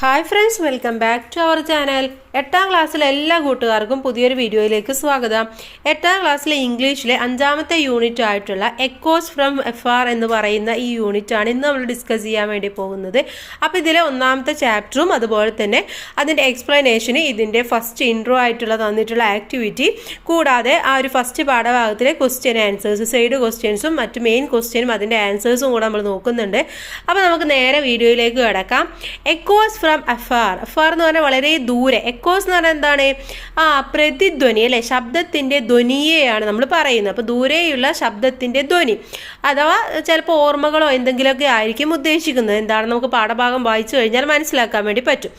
Hi friends, welcome back to our channel. 8ാം ക്ലാസ്സിലെ എല്ലാ കൂട്ടുകാർക്കും പുതിയൊരു വീഡിയോയിലേക്ക് സ്വാഗതം. 8ാം ക്ലാസ്സിലെ ഇംഗ്ലീഷിലെ 5ാമത്തെ യൂണിറ്റ് ആയിട്ടുള്ള എക്കോസ് ഫ്രം എഫാർ എന്ന് പറയുന്ന ഈ യൂണിറ്റാണ് ഇന്ന് നമ്മൾ ഡിസ്കസ് ചെയ്യാൻ വേണ്ടി പോകുന്നത്. അപ്പോൾ ഇതിലെ 1ാമത്തെ ചാപ്റ്ററും അതുപോലെ തന്നെ അതിൻ്റെ എക്സ്പ്ലനേഷന് ഇതിൻ്റെ ഫസ്റ്റ് ഇൻട്രോ ആയിട്ടുള്ള തന്നിട്ടുള്ള ആക്ടിവിറ്റി, കൂടാതെ ആ ഒരു ഫസ്റ്റ് പാഠഭാഗത്തിലെ ക്വസ്റ്റ്യൻ ആൻസേഴ്സ്, സൈഡ് ക്വസ്റ്റ്യൻസും മറ്റ് മെയിൻ ക്വസ്റ്റ്യനും അതിൻ്റെ ആൻസേഴ്സും കൂടെ നമ്മൾ നോക്കുന്നുണ്ട്. അപ്പോൾ നമുക്ക് നേരെ വീഡിയോയിലേക്ക് കിടക്കാം. Echoes from അഫാർ. അഫാർ എന്ന് പറഞ്ഞാൽ വളരെ ദൂരെ. എക്കോസ് എന്ന് പറഞ്ഞാൽ എന്താണ്? പ്രതിധ്വനി അല്ലെ, ശബ്ദത്തിൻ്റെ ധ്വനിയെയാണ് നമ്മൾ പറയുന്നത്. അപ്പോൾ ദൂരെയുള്ള ശബ്ദത്തിൻ്റെ ധ്വനി അഥവാ ചിലപ്പോൾ ഓർമ്മകളോ എന്തെങ്കിലുമൊക്കെ ആയിരിക്കും ഉദ്ദേശിക്കുന്നത്. എന്താണ് നമുക്ക് പാഠഭാഗം വായിച്ചു കഴിഞ്ഞാൽ മനസ്സിലാക്കാൻ വേണ്ടി പറ്റും.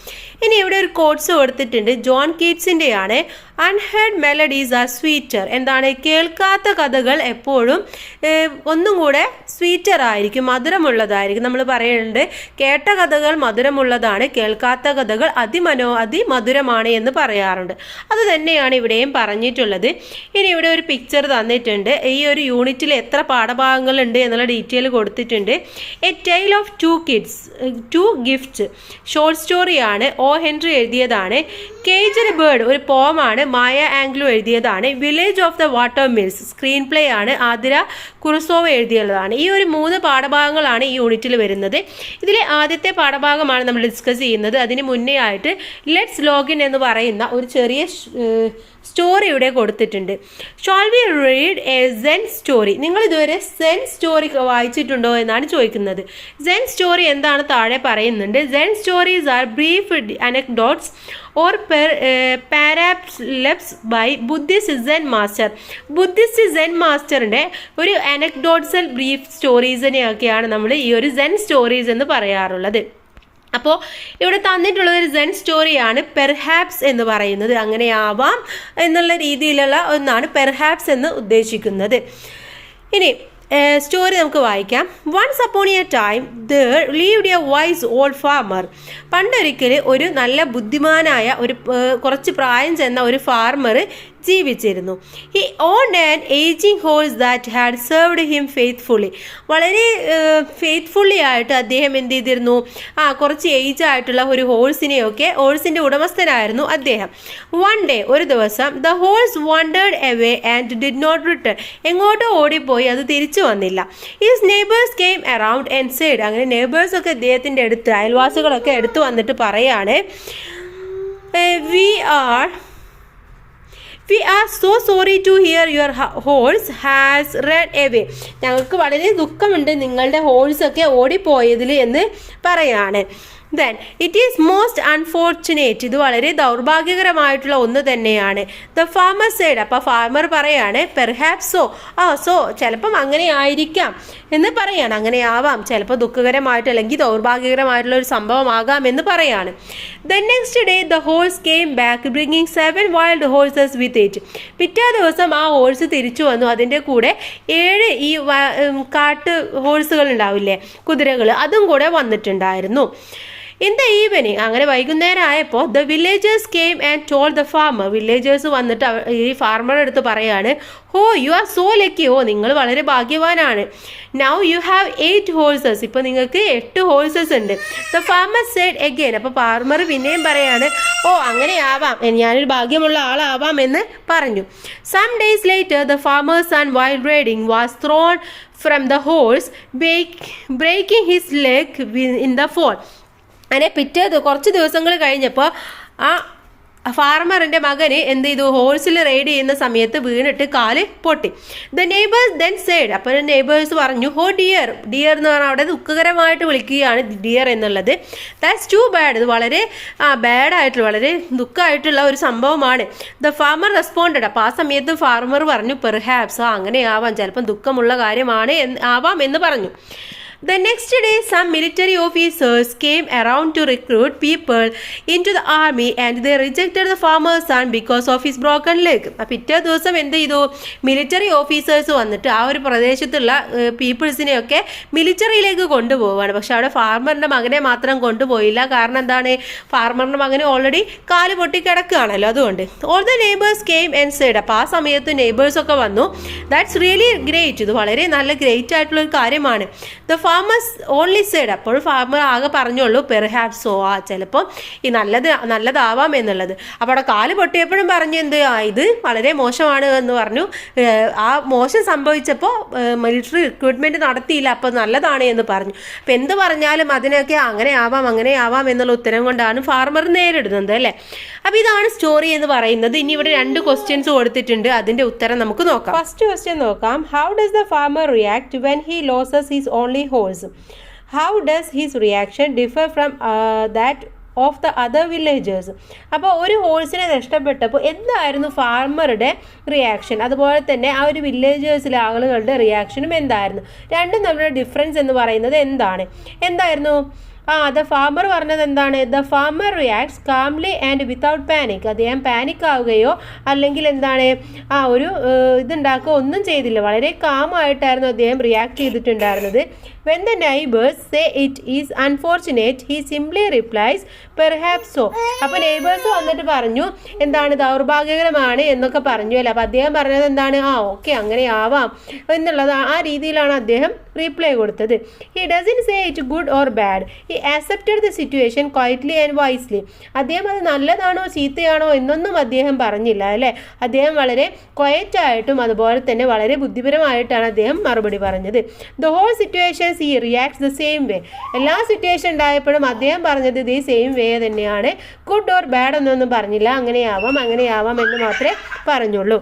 ഇനി ഇവിടെ ഒരു കോട്സ് കൊടുത്തിട്ടുണ്ട്, ജോൺ കീറ്റ്സിൻ്റെയാണ്. Unheard melodies are sweeter. എന്താണ്? കേൾക്കാത്ത കഥകൾ എപ്പോഴും ഒന്നും കൂടെ സ്വീറ്റർ ആയിരിക്കും, മധുരമുള്ളതായിരിക്കും. നമ്മൾ പറയുന്നുണ്ട് കേട്ട കഥകൾ മധുരമുള്ളതാണ്, കേൾക്കാത്ത കഥകൾ അതിമധുരമാണ് എന്ന് പറയാറുണ്ട്. അത് തന്നെയാണ് ഇവിടെയും പറഞ്ഞിട്ടുള്ളത്. ഇനി ഇവിടെ ഒരു പിക്ചർ തന്നിട്ടുണ്ട്. ഈ ഒരു യൂണിറ്റിൽ എത്ര പാഠഭാഗങ്ങളുണ്ട് എന്നുള്ള ഡീറ്റെയിൽ കൊടുത്തിട്ടുണ്ട്. A tale of two gifts short സ്റ്റോറിയാണ്. ഒ ഹെൻറി എഴുതിയതാണ്. കേജ്ഡ് ബേർഡ് ഒരു പോമാണ്. മായ ആംഗ്ലോ എഴുതിയതാണ്. Village of the water mills screenplay ആണ്. ആതിര കുറുസോവ എഴുതിയുള്ളതാണ്. ഈ ഒരു 3 പാഠഭാഗങ്ങളാണ് ഈ യൂണിറ്റിൽ വരുന്നത്. ഇതിലെ ആദ്യത്തെ പാഠഭാഗമാണ് നമ്മൾ ഡിസ്കസ് ചെയ്യുന്നത്. അതിന് മുന്നേ ആയിട്ട് ലെറ്റ്സ് ലോഗിൻ എന്ന് പറയുന്ന ഒരു ചെറിയ സ്റ്റോറി ഇവിടെ കൊടുത്തിട്ടുണ്ട്. Shall we read a Zen story? നിങ്ങൾ ഇതുവരെ സെൻ സ്റ്റോറി വായിച്ചിട്ടുണ്ടോ എന്നാണ് ചോദിക്കുന്നത്. സെൻ സ്റ്റോറി എന്താണ് താഴെ പറയുന്നുണ്ട്. Zen stories are brief anecdotes or parables by Buddhist Zen master. Buddhist Zen മാസ്റ്ററിൻ്റെ ഒരു അനക്ഡോട്ട്സൽ ബ്രീഫ് സ്റ്റോറീസിനെയൊക്കെയാണ് നമ്മൾ ഈ ഒരു സെൻ സ്റ്റോറീസ് എന്ന് പറയാറുള്ളത്. അപ്പോൾ ഇവിടെ തന്നിട്ടുള്ളത് ഒരു സെൻ സ്റ്റോറിയാണ്. പെർഹാപ്സ് എന്ന് പറയുന്നത് അങ്ങനെയാവാം എന്നുള്ള രീതിയിലുള്ള ഒന്നാണ് പെർഹാപ്സ് എന്ന് ഉദ്ദേശിക്കുന്നത്. ഇനി സ്റ്റോറി നമുക്ക് വായിക്കാം. Once upon a time there lived a wise old farmer. പണ്ടൊരിക്കൽ ഒരു നല്ല ബുദ്ധിമാനായ ഒരു കുറച്ച് പ്രായം ചെന്ന ഒരു ഫാർമർ ജീവിച്ചിരുന്നു. He owned an ageing horse that had served him faithfully. വളരെ ഫെയ്ത്ത്ഫുള്ളി ആയിട്ട് അദ്ദേഹം എന്ത് ചെയ്തിരുന്നു? കുറച്ച് ഏജ് ആയിട്ടുള്ള ഒരു ഹോഴ്സിൻ്റെ ഉടമസ്ഥനായിരുന്നു അദ്ദേഹം. വൺ ഡേ ഒരു ദിവസം the horse wandered away and did not return. എങ്ങോട്ടോ ഓടിപ്പോയി, അത് തിരിച്ചു വന്നില്ല. His neighbours came around and said. അങ്ങനെ നെയ്ബേഴ്സൊക്കെ അദ്ദേഹത്തിൻ്റെ അടുത്ത്, അയൽവാസികളൊക്കെ എടുത്തു വന്നിട്ട് പറയാണ്, We are so sorry to hear your horse has run away. ഞങ്ങൾക്ക് വളരെ ദുഃഖമുണ്ട് നിങ്ങളുടെ ഹോഴ്സൊക്കെ ഓടിപ്പോയതിൽ എന്ന് പറയാണ്. Then it is most unfortunate. ഇത് വളരെ ദൗർഭാഗ്യകരമായിട്ടുള്ള ഒന്ന് തന്നെയാണ്. The farmer said. അപ്പോൾ ഫാർമർ പറയാണ്, പെർഹാപ്സ് സോ ചിലപ്പം അങ്ങനെ ആയിരിക്കാം എന്ന് പറയാണ്. അങ്ങനെ ആവാം, ചിലപ്പോൾ ദുഃഖകരമായിട്ട് അല്ലെങ്കിൽ ദൗർഭാഗ്യകരമായിട്ടുള്ള ഒരു സംഭവമാകാം എന്ന് പറയാണ്. The next day the horse came back bringing 7 wild horses with it. പിറ്റേ ദിവസം ആ ഹോഴ്സ് തിരിച്ചു വന്നു. അതിൻ്റെ കൂടെ 7 ഈ കാട്ട് ഹോഴ്സുകൾ ഉണ്ടാവില്ലേ, കുതിരകൾ, അതും കൂടെ വന്നിട്ടുണ്ടായിരുന്നു. ഇൻ ദ ഈവനിങ്, അങ്ങനെ വൈകുന്നേരം ആയപ്പോൾ the villagers came and told the farmer. Villagers വന്നിട്ട് ഈ ഫാർമറുടെ അടുത്ത് പറയാണ്, യു ആർ സോ ലക്കി. നിങ്ങൾ വളരെ ഭാഗ്യവാനാണ്. Now you have 8 horses. ഇപ്പോൾ നിങ്ങൾക്ക് 8 ഹോഴ്സസ് ഉണ്ട്. The farmer said again. അപ്പോൾ ഫാർമർ പിന്നെയും പറയാണ്, അങ്ങനെ ആവാം, ഞാനൊരു ഭാഗ്യമുള്ള ആളാവാം എന്ന് പറഞ്ഞു. Some days later the farmer's son wild riding was thrown from the horse breaking his leg in the fall. അങ്ങനെ കുറച്ച് ദിവസങ്ങൾ കഴിഞ്ഞപ്പോൾ ആ ഫാർമറിൻ്റെ മകന് എന്ത് ചെയ്തു? ഹോഴ്സിൽ റൈഡ് ചെയ്യുന്ന സമയത്ത് വീണിട്ട് കാല് പൊട്ടി. The neighbours then said. അപ്പോൾ നെയ്ബേഴ്സ് പറഞ്ഞു, ഡിയർ എന്ന് പറഞ്ഞാൽ അവിടെ ദുഃഖകരമായിട്ട് വിളിക്കുകയാണ് ഡിയർ എന്നുള്ളത്. That's too bad. ഇത് വളരെ ബാഡായിട്ടുള്ള, വളരെ ദുഃഖമായിട്ടുള്ള ഒരു സംഭവമാണ്. The farmer responded. അപ്പോൾ ആ സമയത്ത് ഫാർമർ പറഞ്ഞു, പെർഹാപ്സ് അങ്ങനെ ആവാം, ചിലപ്പം ദുഃഖമുള്ള കാര്യമാണ് ആവാം എന്ന് പറഞ്ഞു. The next day, some military officers came around to recruit people into the army and they rejected the farmer's son because of his broken leg. പിറ്റേ ദിവസം എന്ത് ചെയ്തു? മിലിറ്ററി ഓഫീസേഴ്സ് വന്നിട്ട് ആ ഒരു പ്രദേശത്തുള്ള പീപ്പിൾസിനെയൊക്കെ മിലിറ്ററിയിലേക്ക് കൊണ്ടുപോവുകയാണ്. പക്ഷെ അവിടെ ഫാർമറിൻ്റെ മകനെ മാത്രം കൊണ്ടുപോയില്ല. കാരണം എന്താണ്? ഫാർമറിൻ്റെ മകന് ഓൾറെഡി കാല് പൊട്ടി കിടക്കുകയാണല്ലോ, അതുകൊണ്ട്. All the neighbours came and said. അപ്പോൾ ആ സമയത്ത് നെയ്ബേഴ്സൊക്കെ വന്നു, ദാറ്റ്സ് റിയലി ഗ്രേറ്റ്. ഇത് വളരെ നല്ല ഗ്രേറ്റ് ആയിട്ടുള്ള ഒരു കാര്യമാണ്. ദ farmers only said, അപ്പോൾ ഫാർമർ ആകെ പറഞ്ഞുള്ളൂ പെർഹാപ്സ് സോ, ചിലപ്പോൾ ഈ നല്ലതാവാം എന്നുള്ളത്. അപ്പോൾ അവിടെ കാല് പൊട്ടിയപ്പോഴും പറഞ്ഞു എന്ത്, ഇത് വളരെ മോശമാണ് എന്ന് പറഞ്ഞു. ആ മോശം സംഭവിച്ചപ്പോൾ മിലിറ്ററി റിക്രൂട്ട്മെൻറ്റ് നടത്തിയില്ല, അപ്പോൾ നല്ലതാണ് എന്ന് പറഞ്ഞു. അപ്പോൾ എന്ത് പറഞ്ഞാലും അതിനൊക്കെ അങ്ങനെ ആവാം എന്നുള്ള ഉത്തരം കൊണ്ടാണ് ഫാർമർ നേരിടുന്നത് അല്ലേ. അപ്പോൾ ഇതാണ് സ്റ്റോറി എന്ന് പറയുന്നത്. ഇനി ഇവിടെ 2 ക്വസ്റ്റ്യൻസ് കൊടുത്തിട്ടുണ്ട്, അതിൻ്റെ ഉത്തരം നമുക്ക് നോക്കാം. ഫസ്റ്റ് ക്വസ്റ്റ്യൻ നോക്കാം. How does the farmer react when he losses his only horse? How does his reaction differ from that of the other villagers? അപ്പോൾ ഒരു ഹോഴ്സിനെ നഷ്ടപ്പെട്ടപ്പോൾ എന്തായിരുന്നു ഫാർമറുടെ റിയാക്ഷൻ, അതുപോലെ തന്നെ ആ ഒരു വില്ലേജേഴ്സിലെ ആളുകളുടെ റിയാക്ഷനും എന്തായിരുന്നു? രണ്ടും തമ്മിലുള്ള ഡിഫറൻസ് എന്ന് പറയുന്നത് എന്തായിരുന്നു? ദ ഫാർമർ പറഞ്ഞത് എന്താണ്? The farmer reacts calmly and without panic. അദ്ദേഹം പാനിക് ആവുകയോ അല്ലെങ്കിൽ എന്താണ് ഇതുണ്ടാക്കുകയോ ഒന്നും ചെയ്തില്ല, വളരെ കാമായിട്ടായിരുന്നു അദ്ദേഹം റിയാക്ട് ചെയ്തിട്ടുണ്ടായിരുന്നത്. When the neighbors say it is unfortunate, he simply replies, perhaps so. അപ്പോൾ നെയ്ബേഴ്സ് വന്നിട്ട് പറഞ്ഞു എന്താണ്, ദൗർഭാഗ്യകരമാണ് എന്നൊക്കെ പറഞ്ഞു അല്ലേ. അപ്പോൾ അദ്ദേഹം പറഞ്ഞത് എന്താണ്, ഓക്കെ അങ്ങനെ ആവാം എന്നുള്ളത്, ആ രീതിയിലാണ് അദ്ദേഹം റീപ്ലൈ കൊടുത്തത്. He doesn't say it good or bad. He accepted the situation quietly and wisely. അദ്ദേഹം അത് നല്ലതാണോ ചീത്തയാണോ എന്നൊന്നും അദ്ദേഹം പറഞ്ഞില്ല അല്ലേ. അദ്ദേഹം വളരെ ക്വയറ്റായിട്ടും അതുപോലെ തന്നെ വളരെ ബുദ്ധിപരമായിട്ടാണ് അദ്ദേഹം മറുപടി പറഞ്ഞത്. The whole situation he reacts the same way. എല്ലാ സിറ്റുവേഷൻ ഉണ്ടായപ്പോഴും അദ്ദേഹം പറഞ്ഞത് ഇതേ സെയിം വേ തന്നെയാണ്. ഗുഡ് ഓർ ബാഡ് എന്നൊന്നും പറഞ്ഞില്ല, അങ്ങനെയാവാം എന്ന് മാത്രമേ പറഞ്ഞുള്ളൂ.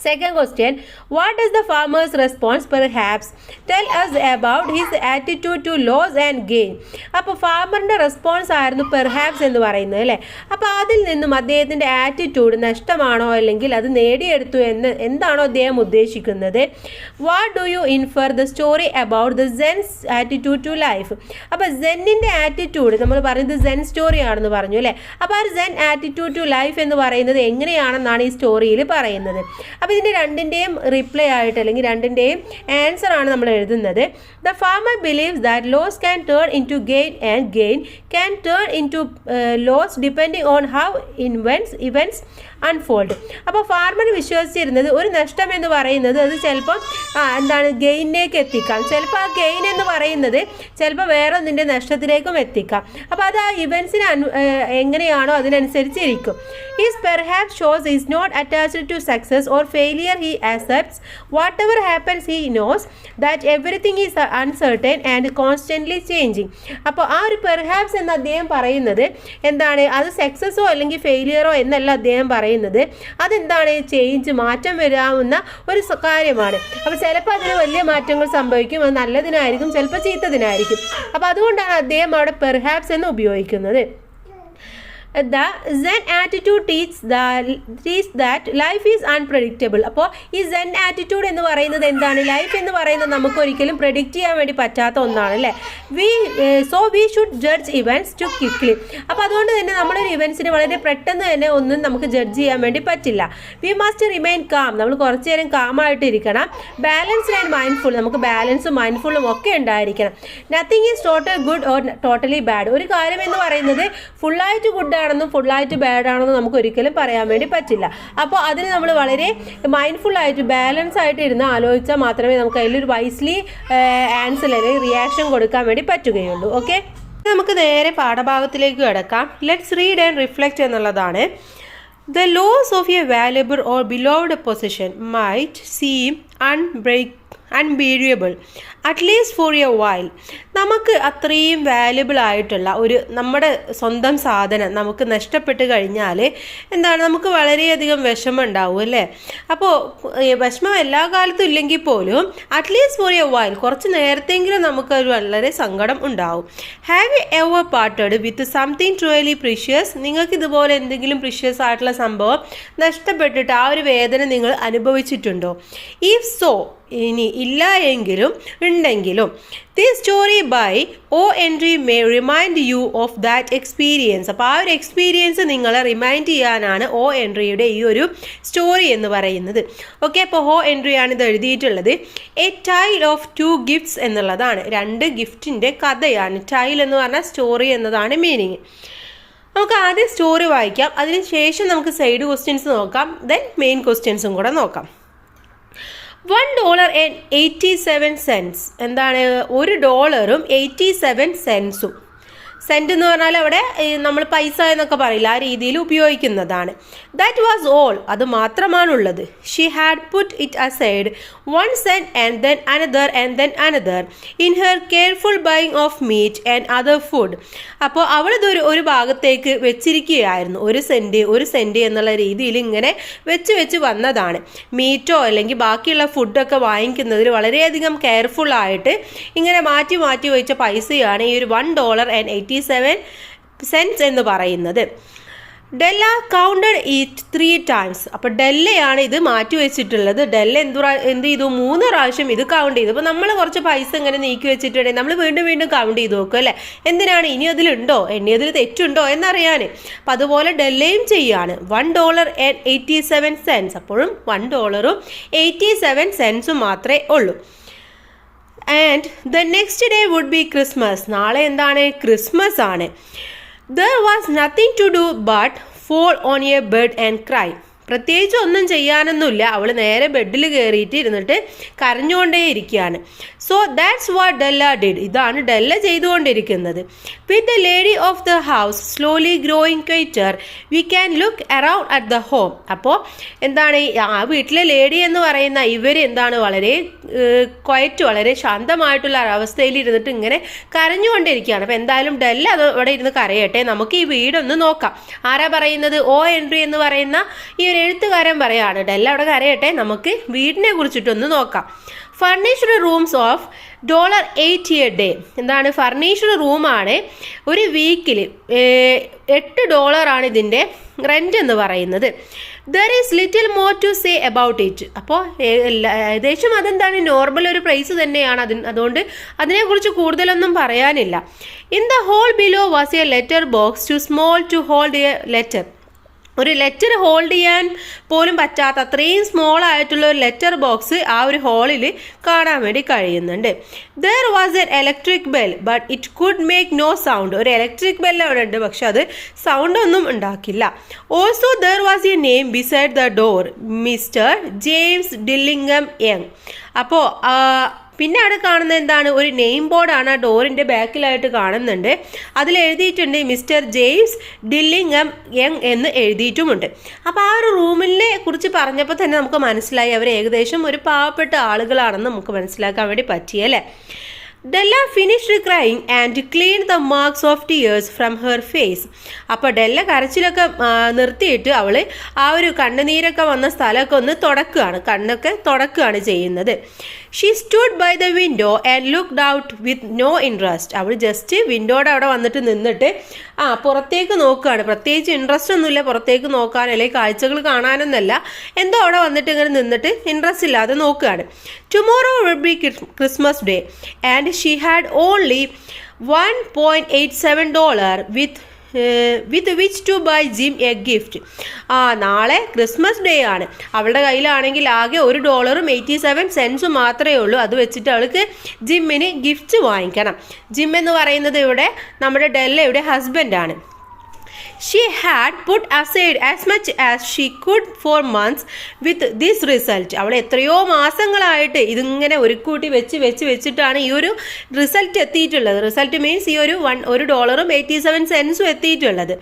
Second question, what does the farmer's response perhaps tell us about his attitude to loss and gain? അപ്പോൾ ഫാർമറിൻ്റെ റെസ്പോൺസ് ആയിരുന്നു പെർഹാപ്സ് എന്ന് പറയുന്നത് അല്ലേ. അപ്പോൾ അതിൽ നിന്നും അദ്ദേഹത്തിൻ്റെ ആറ്റിറ്റ്യൂഡ് നഷ്ടമാണോ അല്ലെങ്കിൽ അത് നേടിയെടുത്തു എന്താണോ അദ്ദേഹം ഉദ്ദേശിക്കുന്നത്? What do you infer the story about the Zen's attitude to life? അപ്പോൾ സെന്നിൻ്റെ ആറ്റിറ്റ്യൂഡ് നമ്മൾ പറയുന്നത് സെൻ സ്റ്റോറി ആണെന്ന് പറഞ്ഞു അല്ലേ. അപ്പോൾ ആ സെൻ ആറ്റിറ്റ്യൂഡ് ടു ലൈഫ് എന്ന് പറയുന്നത് എങ്ങനെയാണെന്നാണ് ഈ സ്റ്റോറിയിൽ പറയുന്നത്. അപ്പോൾ ഇതിൻ്റെ രണ്ടിൻ്റെയും റിപ്ലൈ ആയിട്ട് അല്ലെങ്കിൽ രണ്ടിൻ്റെയും ആൻസർ ആണ് നമ്മൾ എഴുതുന്നത്. The farmer believes that loss can turn into gain and gain can turn into loss depending on how events unfold. അപ്പോൾ ഫാർമർ വിശ്വസിച്ചിരുന്നത് ഒരു നഷ്ടം എന്ന് പറയുന്നത് അത് ചിലപ്പം ഗെയിനിലേക്ക് എത്തിക്കാം, ചിലപ്പോൾ ആ ഗെയിൻ എന്ന് പറയുന്നത് ചിലപ്പോൾ വേറെ ഒന്നിൻ്റെ നഷ്ടത്തിലേക്കും എത്തിക്കാം. അപ്പോൾ അത് ആ ഇവൻറ്റ്സിന് എങ്ങനെയാണോ അതിനനുസരിച്ചിരിക്കും. Is perhaps shows is not attached to success or failure. He accepts whatever happens. He knows that everything is uncertain and constantly changing. അപ്പോൾ ആ ഒരു പെർഹാപ്സ് എന്ന് അദ്ദേഹം പറയുന്നത് എന്താണ്, അത് സക്സസ്സോ അല്ലെങ്കിൽ ഫെയിലിയറോ എന്നല്ല അദ്ദേഹം പറയുന്നത്, അതെന്താണ്, മാറ്റം വരാവുന്ന ഒരു കാര്യമാണ്. അപ്പോൾ ചിലപ്പോൾ അതിന് വലിയ മാറ്റങ്ങൾ സംഭവിക്കും, അത് നല്ലതിനായിരിക്കും, ചിലപ്പോൾ ചീത്തതിനായിരിക്കും. അപ്പോൾ അതുകൊണ്ടാണ് അദ്ദേഹം അവിടെ പെർഹാപ്സ് എന്ന് ഉപയോഗിക്കുന്നത്. The Zen attitude teaches that life is unpredictable. അപ്പോൾ ഈ Zen attitude എന്ന് പറയുന്നത് എന്താണ്? ലൈഫ് എന്ന് പറയുന്നത് നമുക്ക് ഒരിക്കലും പ്രെഡിക്റ്റ് ചെയ്യാൻ വേണ്ടി പറ്റാത്ത ഒന്നാണ് അല്ലേ. we should judge events too quickly. അപ്പോൾ അതുകൊണ്ട് തന്നെ നമ്മളൊരു ഇവൻറ്റ്സിന് വളരെ പെട്ടെന്ന് തന്നെ ഒന്നും നമുക്ക് ജഡ്ജ് ചെയ്യാൻ വേണ്ടി പറ്റില്ല. we must remain calm. നമ്മൾ കുറച്ച് നേരം കാമായിട്ട് ഇരിക്കണം. ബാലൻസ്ഡ് ആൻഡ് മൈൻഡ്ഫുൾ, നമുക്ക് ബാലൻസും മൈൻഡ്ഫുള്ളും ഒക്കെ ഉണ്ടായിരിക്കണം. nothing is total good or totally bad. ഒരു കാര്യം എന്ന് പറയുന്നത് ഫുള്ളായിട്ട് ഗുഡ് ആണെന്നും ഫുള്ളായിട്ട് ബാഡ് ആണെന്നും നമുക്ക് ഒരിക്കലും പറയാൻ വേണ്ടി പറ്റില്ല. അപ്പോൾ അതിന് നമ്മൾ വളരെ മൈൻഡ്ഫുള്ളായിട്ട് ബാലൻസ് ആയിട്ട് ഇരുന്ന് ആലോചിച്ചാൽ മാത്രമേ നമുക്ക് അതിലൊരു വൈസ്ലി ആൻസർ അല്ലെങ്കിൽ റിയാക്ഷൻ കൊടുക്കാൻ വേണ്ടി പറ്റുകയുള്ളൂ. ഓക്കെ, നമുക്ക് നേരെ പാഠഭാഗത്തിലേക്ക് കിടക്കാം. ലെറ്റ്സ് റീഡ് ആൻഡ് റിഫ്ലക്റ്റ് എന്നുള്ളതാണ്. The loss of a valuable or beloved possession might seem unbearable, at least for a while. നമുക്ക് അത്രയും വാല്യുബിൾ ആയിട്ടുള്ള നമ്മുടെ സ്വന്തം സാധനം നമുക്ക് നഷ്ടപ്പെട്ട് കഴിഞ്ഞാൽ നമുക്ക് വളരെയധികം വിഷമം ഉണ്ടാവും അല്ലേ. അപ്പോൾ വിഷമം എല്ലാ കാലത്തും ഇല്ലെങ്കിൽ പോലും അറ്റ്ലീസ്റ്റ് ഫോർ എ വൈൽ, കുറച്ച് നേരത്തെങ്കിലും നമുക്കൊരു വളരെ സങ്കടം ഉണ്ടാവും. Have you ever parted with something truly precious? നിങ്ങൾക്ക് ഇതുപോലെ എന്തെങ്കിലും പ്രീഷ്യസ് ആയിട്ടുള്ള സംഭവം നഷ്ടപ്പെട്ടിട്ട് ആ ഒരു വേദന നിങ്ങൾ അനുഭവിച്ചിട്ടുണ്ടോ? ഇഫ് സോ, ഇനി ഇല്ല എങ്കിലും ഉണ്ടെങ്കിലും, this story by O Henry may remind you of that experience. അപ്പോൾ ആ ഒരു എക്സ്പീരിയൻസ് നിങ്ങളെ റിമൈൻഡ് ചെയ്യാനാണ് ഓ എൻട്രിയുടെ ഈ ഒരു സ്റ്റോറി എന്ന് പറയുന്നത്. ഓക്കെ, അപ്പോൾ ഓ എൻട്രിയാണ് ഇത് എഴുതിയിട്ടുള്ളത്. എ ടൈൽ ഓഫ് 2 ഗിഫ്റ്റ്സ് എന്നുള്ളതാണ്, 2 ഗിഫ്റ്റിൻ്റെ കഥയാണ്. ടൈൽ എന്ന് പറഞ്ഞാൽ സ്റ്റോറി എന്നതാണ് മീനിങ്. നമുക്ക് ആദ്യം സ്റ്റോറി വായിക്കാം, അതിന് ശേഷം നമുക്ക് സൈഡ് ക്വസ്റ്റ്യൻസ് നോക്കാം, ദെൻ മെയിൻ ക്വസ്റ്റ്യൻസും കൂടെ നോക്കാം. $1.87 എന്താണ്, $1.87. സെൻറ്റ് എന്ന് പറഞ്ഞാൽ അവിടെ നമ്മൾ പൈസ എന്നൊക്കെ പറയില്ല, ആ രീതിയിൽ ഉപയോഗിക്കുന്നതാണ്. ദാറ്റ് വാസ് ഓൾ, അത് മാത്രമാണുള്ളത്. She had put it aside 1 cent and then another in her careful buying of meat and other food. അപ്പോൾ അവളിത് ഒരു ഭാഗത്തേക്ക് വെച്ചിരിക്കുകയായിരുന്നു. 1 സെൻറ്റ് എന്നുള്ള രീതിയിൽ ഇങ്ങനെ വെച്ച് വന്നതാണ്. മീറ്റോ അല്ലെങ്കിൽ ബാക്കിയുള്ള ഫുഡൊക്കെ വാങ്ങിക്കുന്നതിൽ വളരെയധികം കെയർഫുള്ളായിട്ട് ഇങ്ങനെ മാറ്റി വെച്ച പൈസയാണ് ഈ ഒരു $1.87 എന്ന് പറയുന്നത്. ഡെല്ല കൗണ്ടഡ് ഇറ്റ് 3 times. അപ്പോൾ ഡെല്ലയാണ് ഇത് മാറ്റി വെച്ചിട്ടുള്ളത്. ഡെല്ല എന്ത് ചെയ്തു, 3 പ്രാവശ്യം ഇത് കൗണ്ട് ചെയ്തു. അപ്പോൾ നമ്മൾ കുറച്ച് പൈസ ഇങ്ങനെ നീക്കി വെച്ചിട്ടുണ്ടെങ്കിൽ നമ്മൾ വീണ്ടും കൗണ്ട് ചെയ്ത് നോക്കും അല്ലേ, എന്തിനാണ്, ഇനി അതിലുണ്ടോ, എണ്ണിയതിൽ തെറ്റുണ്ടോ എന്നറിയാൻ. അപ്പം അതുപോലെ ഡെല്ലയും ചെയ്യാണ്. $1.87, അപ്പോഴും $1.87 മാത്രമേ ഉള്ളൂ. And the next day would be Christmas. നാളെ എന്താണ്, ക്രിസ്മസ് ആണ്. There was nothing to do but fall on a bed and cry. പ്രത്യേകിച്ച് ഒന്നും ചെയ്യാനൊന്നുമില്ല, അവൾ നേരെ ബെഡിൽ കയറിയിട്ട് ഇരുന്നിട്ട് കരഞ്ഞുകൊണ്ടേ ഇരിക്കുകയാണ്. So that's what Della did. ഇതാണ് ഡെല്ല ചെയ്തുകൊണ്ടിരിക്കുന്നത്. With the lady of the house slowly growing quieter we can look around at the home. അപ്പോൾ എന്താണ്, ആ വീട്ടിലെ ലേഡി എന്ന് പറയുന്ന ഇവർ എന്താണ്, വളരെ ക്വയറ്റ്, വളരെ ശാന്തമായിട്ടുള്ള ഒരവസ്ഥയിൽ ഇരുന്നിട്ട് ഇങ്ങനെ കരഞ്ഞുകൊണ്ടിരിക്കുകയാണ്. അപ്പോൾ എന്തായാലും ഡെല്ല അത് അവിടെ ഇരുന്ന് കരയട്ടെ, നമുക്ക് ഈ വീടൊന്ന് നോക്കാം. ആരാ പറയുന്നത്, ഓ ഹെൻറി എന്ന് പറയുന്ന ഈ ഒരു എഴുത്തുകാരൻ പറയാണ്, ഡെല്ല അവിടെ കരയട്ടെ, നമുക്ക് വീടിനെ കുറിച്ചിട്ടൊന്ന് നോക്കാം. Furnished rooms of $8 a day. എന്താണ്, ഫർണിഷ്ഡ് റൂമാണ്. ഒരു വീക്കിൽ $8 ഇതിൻ്റെ റെൻ്റ് എന്ന് പറയുന്നത്. There is little more to say about it. അപ്പോൾ ഏകദേശം അതെന്താണ്, നോർമൽ ഒരു പ്രൈസ് തന്നെയാണ്. അതുകൊണ്ട് അതിനെക്കുറിച്ച് കൂടുതലൊന്നും പറയാനില്ല. In the hall below was a letter box too small to hold a letter. ഒരു ലെറ്റർ ഹോൾഡ് ചെയ്യാൻ പോലും പറ്റാത്ത അത്രയും സ്മോൾ ആയിട്ടുള്ള ഒരു ലെറ്റർ ബോക്സ് ആ ഒരു ഹോളിൽ കാണാൻ വേണ്ടി കഴിയുന്നുണ്ട്. There was an electric bell but it could make no sound. ഒരു ഇലക്ട്രിക് ബെൽ അവിടെ ഉണ്ട്, പക്ഷെ അത് സൗണ്ട് ഒന്നും ഉണ്ടാക്കില്ല. Also there was a name beside the door, mister James Dillingham Young. അപ്പോൾ പിന്നെ അവിടെ കാണുന്നത് എന്താണ്, ഒരു നെയിം ബോർഡാണ് ആ ഡോറിൻ്റെ ബാക്കിലായിട്ട് കാണുന്നുണ്ട്. അതിൽ എഴുതിയിട്ടുണ്ട് മിസ്റ്റർ ജെയിംസ് ഡില്ലിംഗം യങ് എന്ന് എഴുതിയിട്ടുമുണ്ട്. അപ്പോൾ ആ ഒരു റൂമിനെ കുറിച്ച് പറഞ്ഞപ്പോൾ തന്നെ നമുക്ക് മനസ്സിലായി അവർ ഏകദേശം ഒരു പാവപ്പെട്ട ആളുകളാണെന്ന് നമുക്ക് മനസ്സിലാക്കാൻ വേണ്ടി പറ്റിയല്ലേ. Della finished crying and clean the marks of tears from her face. അപ്പോൾ ഡെല്ല കരച്ചിലൊക്കെ നിർത്തിയിട്ട് അവൾ ആ ഒരു കണ്ണുനീരൊക്കെ വന്ന സ്ഥലമൊക്കെ ഒന്ന് കണ്ണൊക്കെ തുടക്കുകയാണ് ചെയ്യുന്നത്. She stood by the window and looked out with no interest. അവൾ ജസ്റ്റ് വിൻഡോയുടെ അവിടെ വന്നിട്ട് നിന്നിട്ട് പുറത്തേക്ക് നോക്കുകയാണ്. പ്രത്യേകിച്ച് ഇൻട്രസ്റ്റ് ഒന്നുമില്ല പുറത്തേക്ക് നോക്കാൻ, അല്ലെങ്കിൽ കാഴ്ചകൾ കാണാനൊന്നല്ല, എന്തോ അവിടെ വന്നിട്ട് ഇങ്ങനെ നിന്നിട്ട് ഇൻട്രസ്റ്റ് ഇല്ലാതെ നോക്കുകയാണ്. Tomorrow will be Christmas day and she had only $1.87 with which to buy Jim a gift. നാളെ ക്രിസ്മസ് ഡേ ആണ്. അവളുടെ കയ്യിലാണെങ്കിൽ ആകെ $1.87 മാത്രമേ ഉള്ളൂ. അത് വെച്ചിട്ട് അവൾക്ക് ജിമ്മിന് ഗിഫ്റ്റ് വാങ്ങിക്കണം. ജിം എന്ന് പറയുന്നത് ഇവിടെ നമ്മുടെ ഡെല്ലയുടെ ഹസ്ബൻഡാണ്. She had put aside as much as she could for months with this result. അവൾ എത്രയോ മാസങ്ങളായിട്ട് ഇതിങ്ങനെ ഒരുക്കൂട്ടി വെച്ചിട്ടാണ് ഈ ഒരു റിസൾട്ട് എത്തിയിട്ടുള്ളത്. റിസൾട്ട് മീൻസ് ഈ ഒരു $1.87 എത്തിയിട്ടുള്ളത്.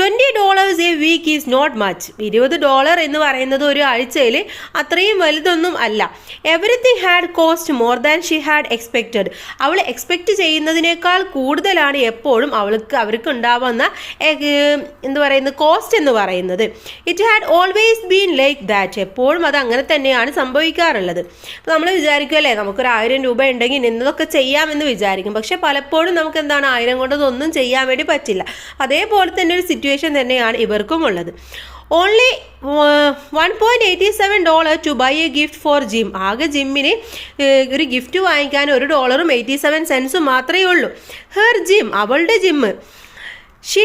$20 a week is not much. $20 എന്ന് പറയുന്നത് ഒരു ആഴ്ചയിൽ അത്രയും വലുതൊന്നും അല്ല. Everything had cost more than she had expected. അവൾ എക്സ്പെക്റ്റ് ചെയ്യുന്നതിനേക്കാൾ കൂടുതലാണ് എപ്പോഴും അവർക്ക് ഉണ്ടാവുന്ന കോസ്റ്റ് എന്ന് പറയുന്നത്. It had always been like that. എപ്പോഴും അത് അങ്ങനെ തന്നെയാണ് സംഭവിക്കാറുള്ളത്. അപ്പോൾ നമ്മൾ വിചാരിക്കുമല്ലേ, നമുക്കൊരു $1000 ഉണ്ടെങ്കിൽ ഇന്നതൊക്കെ ചെയ്യാമെന്ന് വിചാരിക്കും. പക്ഷെ പലപ്പോഴും നമുക്ക് എന്താണ്, 1000 കൊണ്ടൊന്നും ചെയ്യാൻ വേണ്ടി പറ്റില്ല. അതേപോലെ തന്നെ ഒരു സിറ്റുവേഷൻ തന്നെയാണ് ഇവർക്കും ഉള്ളത്. Only $1.87 to buy a gift for Jim. ആകെ ജിമ്മിന് ഒരു ഗിഫ്റ്റ് വാങ്ങിക്കാൻ $1.87 മാത്രമേ ഉള്ളൂ. ഹെർ ജിം, അവളുടെ Jim. She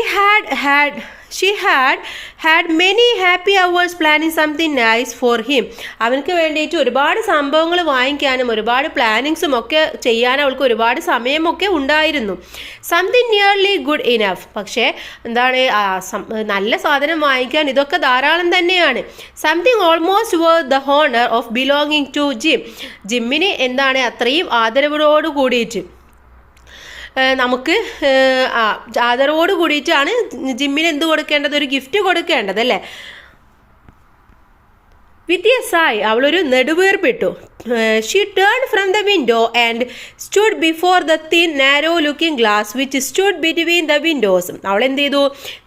had many happy hours planning something nice for him. അവനക്ക് വേണ്ടിയിട്ട് ഒരുപാട് സംഭവങ്ങൾ വാങ്ങിക്കാനും ഒരുപാട് പ്ലാനിങ്സും ഒക്കെ ചെയ്യാൻ അവൾക്ക് ഒരുപാട് സമയമൊക്കെ ഉണ്ടായിരുന്നു. Something nearly good enough. പക്ഷേ എന്താണ് നല്ല സാധനം വാങ്ങിക്കാൻ ഇതൊക്കെ ധാരാളം തന്നെയാണ്. Something almost worth the honour of belonging to ജിമ്മിന് എന്താണ് അത്രയും ആദരവോട് കൂടിയിട്ട് നമുക്ക് ആദരവോട് കൂടിയിട്ടാണ് ജിമ്മിന് എന്ത് കൊടുക്കേണ്ടത്, ഒരു ഗിഫ്റ്റ് കൊടുക്കേണ്ടത് അല്ലേ. വിത്ത് എ സായ് അവളൊരു നെടുവീർപ്പിട്ടു. She turn from the window and stood before the thin narrow looking glass which stood between the windows. അവൾ എന്ത് ചെയ്തു,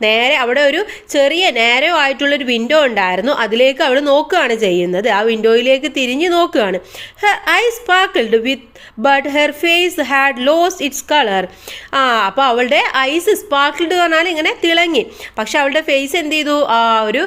നേരെ അവിടെ ഒരു ചെറിയ നാരോ ആയിട്ടുള്ളൊരു വിൻഡോ ഉണ്ടായിരുന്നു, അതിലേക്ക് അവൾ നോക്കുകയാണ് ചെയ്യുന്നത്. ആ വിൻഡോയിലേക്ക് തിരിഞ്ഞു നോക്കുകയാണ്. Her eye sparkled with but her face had lost its colour. അപ്പോൾ അവളുടെ ഐസ് സ്പാർക്കിൾഡ് പറഞ്ഞാൽ ഇങ്ങനെ തിളങ്ങി, പക്ഷെ അവളുടെ ഫേസ് എന്ത് ചെയ്തു, ഒരു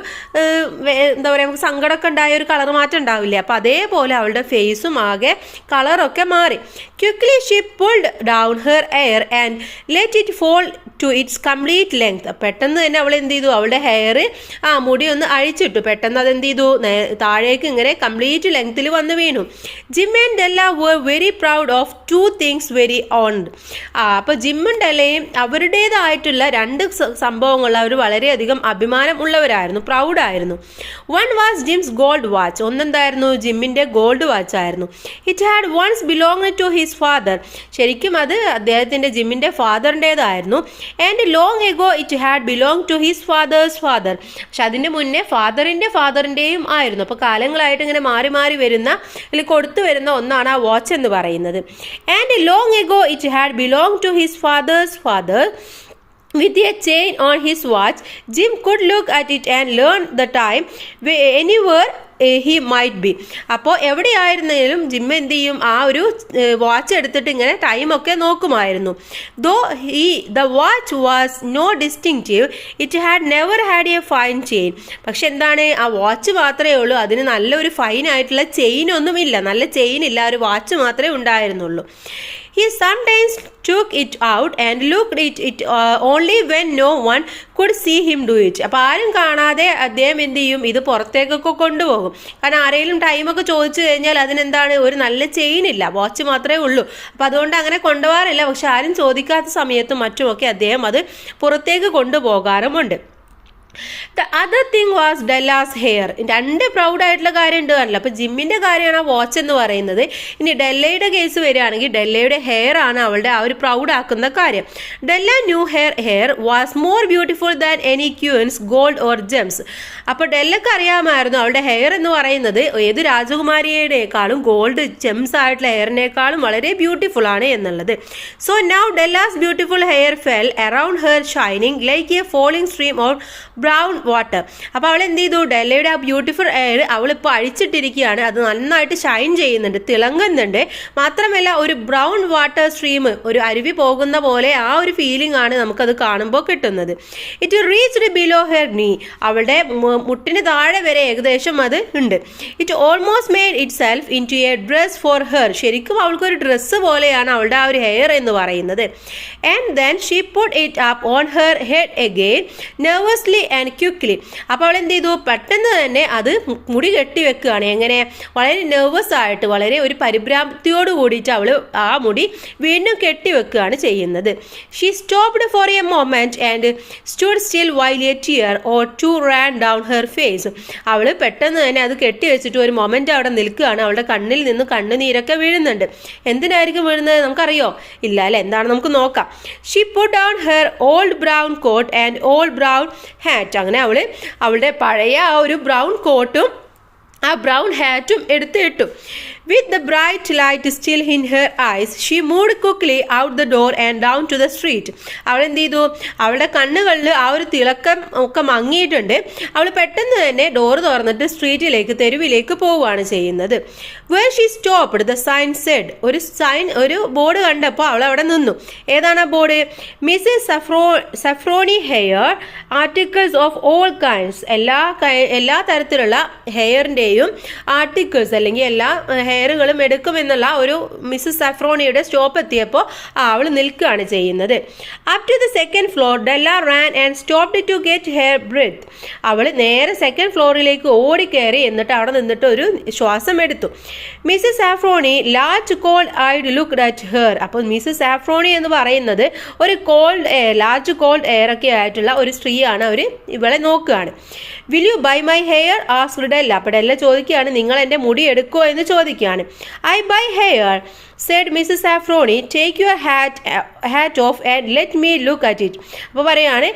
എന്താ പറയുക, നമുക്ക് സങ്കടമൊക്കെ ഉണ്ടായ ഒരു കളർ മാറ്റം ഉണ്ടാവില്ലേ, അപ്പോൾ അതേപോലെ അവളുടെ ഫേസും ആകെ കളറൊക്കെ മാറി. Quickly she pulled down her hair and let it fall to its complete length. പെട്ടെന്ന് തന്നെ അവൾ എന്ത് ചെയ്തു, അവളുടെ ഹെയർ മുടി ഒന്ന് അഴിച്ചിട്ടു. പെട്ടെന്ന് അതെന്ത് ചെയ്തു, താഴേക്ക് ഇങ്ങനെ കംപ്ലീറ്റ് ലെങ്ത്തിൽ വന്ന് വീണു. Jim and Della were very proud of two things very owned. അപ്പോൾ ജിമ്മും ഡെല്ലയും അവരുടേതായിട്ടുള്ള രണ്ട് സംഭവങ്ങൾ അവർ വളരെയധികം അഭിമാനം ഉള്ളവരായിരുന്നു, പ്രൗഡായിരുന്നു. One was Jim's gold watch. ഒന്നെന്തായിരുന്നു, ജിമ്മിൻ്റെ ഗോൾഡ് വാച്ച് ആയിരുന്നു. It had once belong to his father. ശരിക്കും അത് അദ്ദേഹത്തിൻ്റെ ജിമ്മിൻ്റെ ഫാദറിൻ്റേതായിരുന്നു. And long ago it had belong to his father's father. പക്ഷെ അതിൻ്റെ മുന്നേ ഫാദറിൻ്റെയും ആയിരുന്നു. അപ്പോൾ കാലങ്ങളായിട്ട് ഇങ്ങനെ മാറി മാറി വരുന്ന അല്ലെങ്കിൽ കൊടുത്തു വരുന്ന ഒന്നാണ് ആ വാച്ച് എന്ന് പറയുന്നത്. And long ago it had belong to his father's father. With a chain on his watch, Jim could look at it and learn the time anywhere he might be. അപ്പോൾ എവിടെയായിരുന്നാലും ജിം എന്ത് ചെയ്യും, ആ ഒരു watch എടുത്തിട്ട് ഇങ്ങനെ ടൈമൊക്കെ നോക്കുമായിരുന്നു. Though the watch was no distinctive, it had never had a fine chain. പക്ഷെ എന്താണ്, ആ വാച്ച് മാത്രമേ ഉള്ളൂ, അതിന് നല്ലൊരു ഫൈൻ ആയിട്ടുള്ള ചെയിനൊന്നുമില്ല, നല്ല ചെയിൻ ഇല്ല, ഒരു വാച്ച് മാത്രമേ ഉണ്ടായിരുന്നുള്ളൂ. He sometimes took it out and looked at it only when no one could see him do it. അപ്പോൾ ആരും കാണാതെ അദ്ദേഹം എന്ത് ചെയ്യും, ഇത് പുറത്തേക്കൊക്കെ കൊണ്ടുപോകും. കാരണം ആരെങ്കിലും ടൈമൊക്കെ ചോദിച്ചു കഴിഞ്ഞാൽ അതിനെന്താണ്, ഒരു നല്ല ചെയിൻ ഇല്ല, വാച്ച് മാത്രമേ ഉള്ളൂ. അപ്പോൾ അതുകൊണ്ട് അങ്ങനെ കൊണ്ടുപോകാറില്ല. പക്ഷെ ആരും ചോദിക്കാത്ത സമയത്തും മറ്റുമൊക്കെ അദ്ദേഹം അത് പുറത്തേക്ക് കൊണ്ടുപോകാറുമുണ്ട്. The other thing was Della's hair. രണ്ട് പ്രൗഡായിട്ടുള്ള കാര്യം ഉണ്ട് കാണില്ല. അപ്പോൾ ജിമ്മിൻ്റെ കാര്യമാണ് ആ വാച്ച് എന്ന് പറയുന്നത്. ഇനി ഡെല്ലയുടെ കേസ് വരികയാണെങ്കിൽ ഡെല്ലയുടെ ഹെയർ ആണ് അവളുടെ ആ ഒരു പ്രൗഡാക്കുന്ന കാര്യം. Della new hair was more beautiful than any queen's gold or gems. അപ്പോൾ ഡെല്ലക്ക് അറിയാമായിരുന്നു അവളുടെ ഹെയർ എന്ന് പറയുന്നത് ഏത് രാജകുമാരിയുടെക്കാളും ഗോൾഡ് ജെംസ് ആയിട്ടുള്ള ഹെയറിനേക്കാളും വളരെ ബ്യൂട്ടിഫുൾ ആണ് എന്നുള്ളത്. So now Della's beautiful hair fell around her shining like a falling stream or brown water. അപ്പോൾ അവൾ എന്ത് ചെയ്തു, ഡെല്ലയുടെ ആ ബ്യൂട്ടിഫുൾ ഹെയർ അവളിപ്പോൾ അഴിച്ചിട്ടിരിക്കുകയാണ്. അത് നന്നായിട്ട് ഷൈൻ ചെയ്യുന്നുണ്ട്, തിളങ്ങുന്നുണ്ട്. മാത്രമല്ല ഒരു ബ്രൗൺ വാട്ടർ സ്ട്രീം, ഒരു അരുവി പോകുന്ന പോലെ ആ ഒരു ഫീലിംഗ് ആണ് നമുക്കത് കാണുമ്പോൾ കിട്ടുന്നത്. ഇറ്റ് റീച്ച്ഡ് ബിലോ ഹെർ നീ. അവളുടെ മുട്ടിന് താഴെ വരെ ഏകദേശം അത് ഉണ്ട്. It almost made itself into a dress for her. ശരിക്കും അവൾക്കൊരു ഡ്രസ്സ് പോലെയാണ് അവളുടെ ആ ഒരു ഹെയർ എന്ന് പറയുന്നത്. And then she put it up on her head again nervously and quickly. അപ്പോൾ അവൾ എന്ത് ചെയ്തു, പെട്ടെന്ന് തന്നെ അത് മുടി കെട്ടി വെക്കുകയാണ്. എങ്ങനെ, വളരെ നെർവസ് ആയിട്ട്, വളരെ ഒരു പരിഭ്രാന്തിയോട് കൂടിയിട്ട് അവൾ ആ മുടി വീണ്ടും കെട്ടി വെക്കുകയാണ് ചെയ്യുന്നത്. She stopped for a moment and stood still while a tear or two ran down her face. അവൾ പെട്ടെന്ന് തന്നെ അത് കെട്ടി വെച്ചിട്ട് ഒരു മൊമെൻറ്റ് അവിടെ നിൽക്കുകയാണ്. അവളുടെ കണ്ണിൽ നിന്ന് കണ്ണുനീരൊക്കെ വീഴുന്നുണ്ട്. എന്തിനായിരിക്കും വീഴുന്നത് നമുക്കറിയോ ഇല്ല അല്ലേ, എന്താണ് നമുക്ക് നോക്കാം. She put down her old brown coat and old brown hat. അങ്ങനെ അവൾ അവളുടെ പഴയ ആ ഒരു ബ്രൗൺ കോട്ടും ആ ബ്രൗൺ ഹാറ്റും എടുത്തിട്ടു. With the bright light still in her eyes, she moved quickly out the door and down to the street. അവൾ എന്ത് ചെയ്തു, അവളുടെ കണ്ണുകളിൽ ആ ഒരു തിളക്കം ഒക്കെ മങ്ങിയിട്ടുണ്ട്. അവൾ പെട്ടെന്ന് തന്നെ ഡോർ തുറന്നിട്ട് സ്ട്രീറ്റിലേക്ക്, തെരുവിലേക്ക് പോവുകയാണ് ചെയ്യുന്നത്. Where she stopped, the sign said. ഒരു ബോർഡ് കണ്ടപ്പോൾ അവൾ അവിടെ നിന്നു. ഏതാണ് ആ ബോർഡ്? Missus Sofronie hair articles of all kinds. എല്ലാ തരത്തിലുള്ള ഹെയറിൻ്റെയും ആർട്ടിക്കിൾസ് അല്ലെങ്കിൽ എല്ലാ ഹെയറുകളും എടുക്കുമെന്നുള്ള ഒരു മിസ്സസ് സാഫ്രോണിയുടെ സ്റ്റോപ്പ് എത്തിയപ്പോൾ അവൾ നിൽക്കുകയാണ് ചെയ്യുന്നത്. Up to the second floor Della ran and stopped to get her breath. അവൾ നേരെ സെക്കൻഡ് ഫ്ലോറിലേക്ക് ഓടിക്കയറി, എന്നിട്ട് അവിടെ നിന്നിട്ട് ഒരു ശ്വാസം എടുത്തു. Missus Sofronie large cold eyed looked at her. അപ്പോൾ മിസ്സസ് സാഫ്രോണി എന്ന് പറയുന്നത് ഒരു ലാർജ് കോൾഡ് എയർ ഒക്കെ ആയിട്ടുള്ള ഒരു സ്ത്രീയാണ്. അവർ ഇവളെ നോക്കുകയാണ്. Will you buy my hair asked Della. അപ്പോൾ ഡെല്ല ചോദിക്കുകയാണ്, നിങ്ങൾ എൻ്റെ മുടി എടുക്കുമോ എന്ന് ചോദിക്കുകയാണ്. I buy hair said missus Sofronie, take your hat off and let me look at it. അപ്പോൾ പറയാണ്,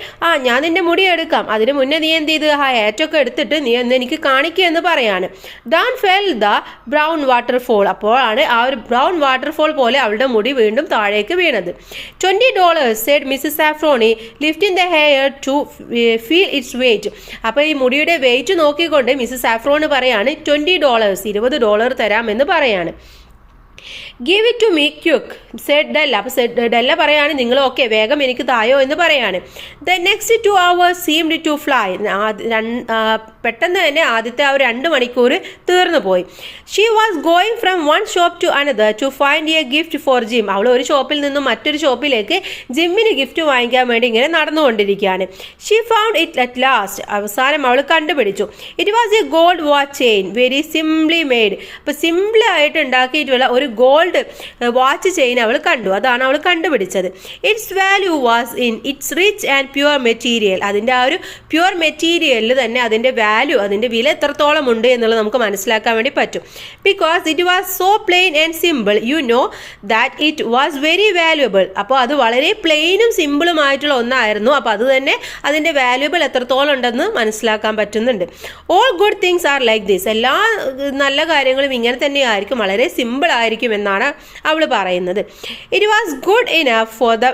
ഞാൻ നിൻ്റെ മുടി എടുക്കാം, അതിന് മുന്നേ നീ എന്ത് ചെയ്ത് ഹാറ്റൊക്കെ എടുത്തിട്ട് നീ എന്ന് എനിക്ക് കാണിക്കുക എന്ന് പറയാണ്. Down fell the brown waterfall. അപ്പോഴാണ് ആ ഒരു ബ്രൗൺ വാട്ടർഫോൾ പോലെ അവളുടെ മുടി വീണ്ടും താഴേക്ക് വീണത്. $20 said missus Sofronie, lifting the hair to feel its weight. അപ്പോൾ ഈ മുടിയുടെ വെയിറ്റ് നോക്കിക്കൊണ്ട് മിസ്സസ് സാഫ്രോൺ പറയാണ്, $20 $20 തരാമെന്ന് പറയാണ്. Give it to me quick said Della. അപ്പോൾ ഡെല്ല പറയാണ്, നിങ്ങൾ ഓക്കെ വേഗം എനിക്ക് തായോ എന്ന് പറയാണ്. The next 2 hours seemed to fly. പെട്ടെന്ന് തന്നെ ആദ്യത്തെ ആ 2 മണിക്കൂർ തീർന്നു പോയി. She was going from one shop to another to find a gift for Jim. അവൾ ഒരു ഷോപ്പിൽ നിന്നും മറ്റൊരു ഷോപ്പിലേക്ക് ജിമ്മിന് ഗിഫ്റ്റ് വാങ്ങിക്കാൻ വേണ്ടി ഇങ്ങനെ നടന്നുകൊണ്ടിരിക്കുകയാണ്. She found it at last. അവസാനം അവൾ കണ്ടുപിടിച്ചു. It was A gold watch chain, very simply made. അപ്പോൾ സിംപിൾ ആയിട്ട് ഉണ്ടാക്കിയിട്ടുള്ള ഒരു ഗോൾഡ് വാച്ച് ചെയിൻ അവൾ കണ്ടു. അതാണ് അവൾ കണ്ടുപിടിച്ചത്. It's value was in its rich and pure material. അതിൻ്റെ ആ ഒരു പ്യുവർ മെറ്റീരിയലിൽ തന്നെ അതിൻ്റെ വാല്യൂ, അതിൻ്റെ വില എത്രത്തോളം ഉണ്ട് എന്നുള്ളത് നമുക്ക് മനസ്സിലാക്കാൻ വേണ്ടി പറ്റും. Because it was so plain and simple you know that it was very valuable. അപ്പോൾ അത് വളരെ പ്ലെയിനും സിമ്പിളുമായിട്ടുള്ള ഒന്നായിരുന്നു. അപ്പോൾ അത് തന്നെ അതിൻ്റെ വാല്യുബിൾ എത്രത്തോളം ഉണ്ടെന്ന് മനസ്സിലാക്കാൻ പറ്റുന്നുണ്ട്. All good things are like this. എല്ലാ നല്ല കാര്യങ്ങളും ഇങ്ങനെ തന്നെയായിരിക്കും, വളരെ സിമ്പിൾ ആയിരിക്കും എന്നാണ് അവൾ പറയുന്നത്. It was good enough for the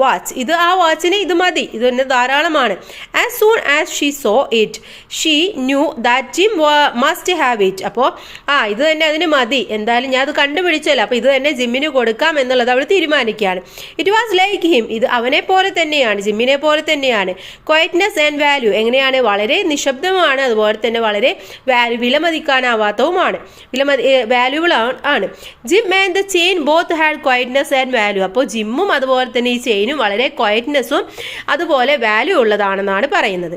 watch. ഇത് ആ വാച്ചിന് ഇത് മതി, ഇത് തന്നെ ധാരാളമാണ്. As soon as she saw it she knew that Jim must have it. അപ്പോൾ ഇത് തന്നെ അതിന് മതി, എന്തായാലും ഞാൻ അത് കണ്ടുപിടിച്ചല്ലോ, അപ്പോൾ ഇത് തന്നെ ജിമ്മിന് കൊടുക്കാം എന്നുള്ളത് അവൾ തീരുമാനിക്കുകയാണ്. It was like him. ഇത് അവനെ പോലെ തന്നെയാണ്, ജിമ്മിനെ പോലെ തന്നെയാണ്. Quietness and value. എങ്ങനെയാണ്? വളരെ നിശബ്ദമാണ്, അതുപോലെ തന്നെ വളരെ വിലമതിക്കാനാവാത്തതുമാണ്, വാല്യൂബിൾ ആണ്. Jim and the chain both had quietness and value. അപ്പോൾ ജിമ്മും അതുപോലെ തന്നെ ഈ ചെയിനും വളരെ ക്വയറ്റ്നെസ്സും അതുപോലെ വാല്യൂ ഉള്ളതാണെന്നാണ് പറയുന്നത്.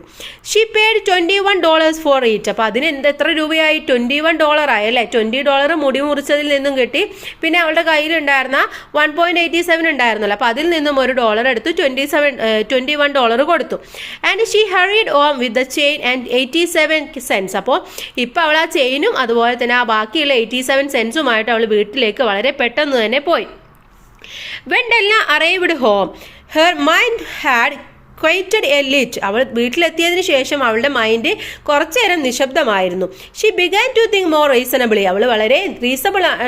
She paid $21 for it. അപ്പോൾ അതിന് എത്ര രൂപയായി? $21 ആയി അല്ലേ. $20 മുടി മുറിച്ചതിൽ നിന്നും കിട്ടി, പിന്നെ അവളുടെ കയ്യിലുണ്ടായിരുന്ന 1.87 ഉണ്ടായിരുന്നല്ലോ, അപ്പോൾ അതിൽ നിന്നും $1 എടുത്ത് $21 കൊടുത്തു. And she hurried on with the chain and 87 cents. അപ്പോൾ ഇപ്പോൾ അവൾ ആ ചെയിനും അതുപോലെ തന്നെ ആ ബാക്കിയുള്ള 87 centസുമായിട്ട് അവൾ വീട്ടിലേക്ക് വളരെ പെട്ടെന്ന് തന്നെ പോയി. When Della arrived home, her mind had quieted a lit. അവൾ വീട്ടിലെത്തിയതിന് ശേഷം അവളുടെ മൈൻഡ് കുറച്ചു നേരം നിശബ്ദമായിരുന്നു. She began to think more reasonably. അവൾ വളരെ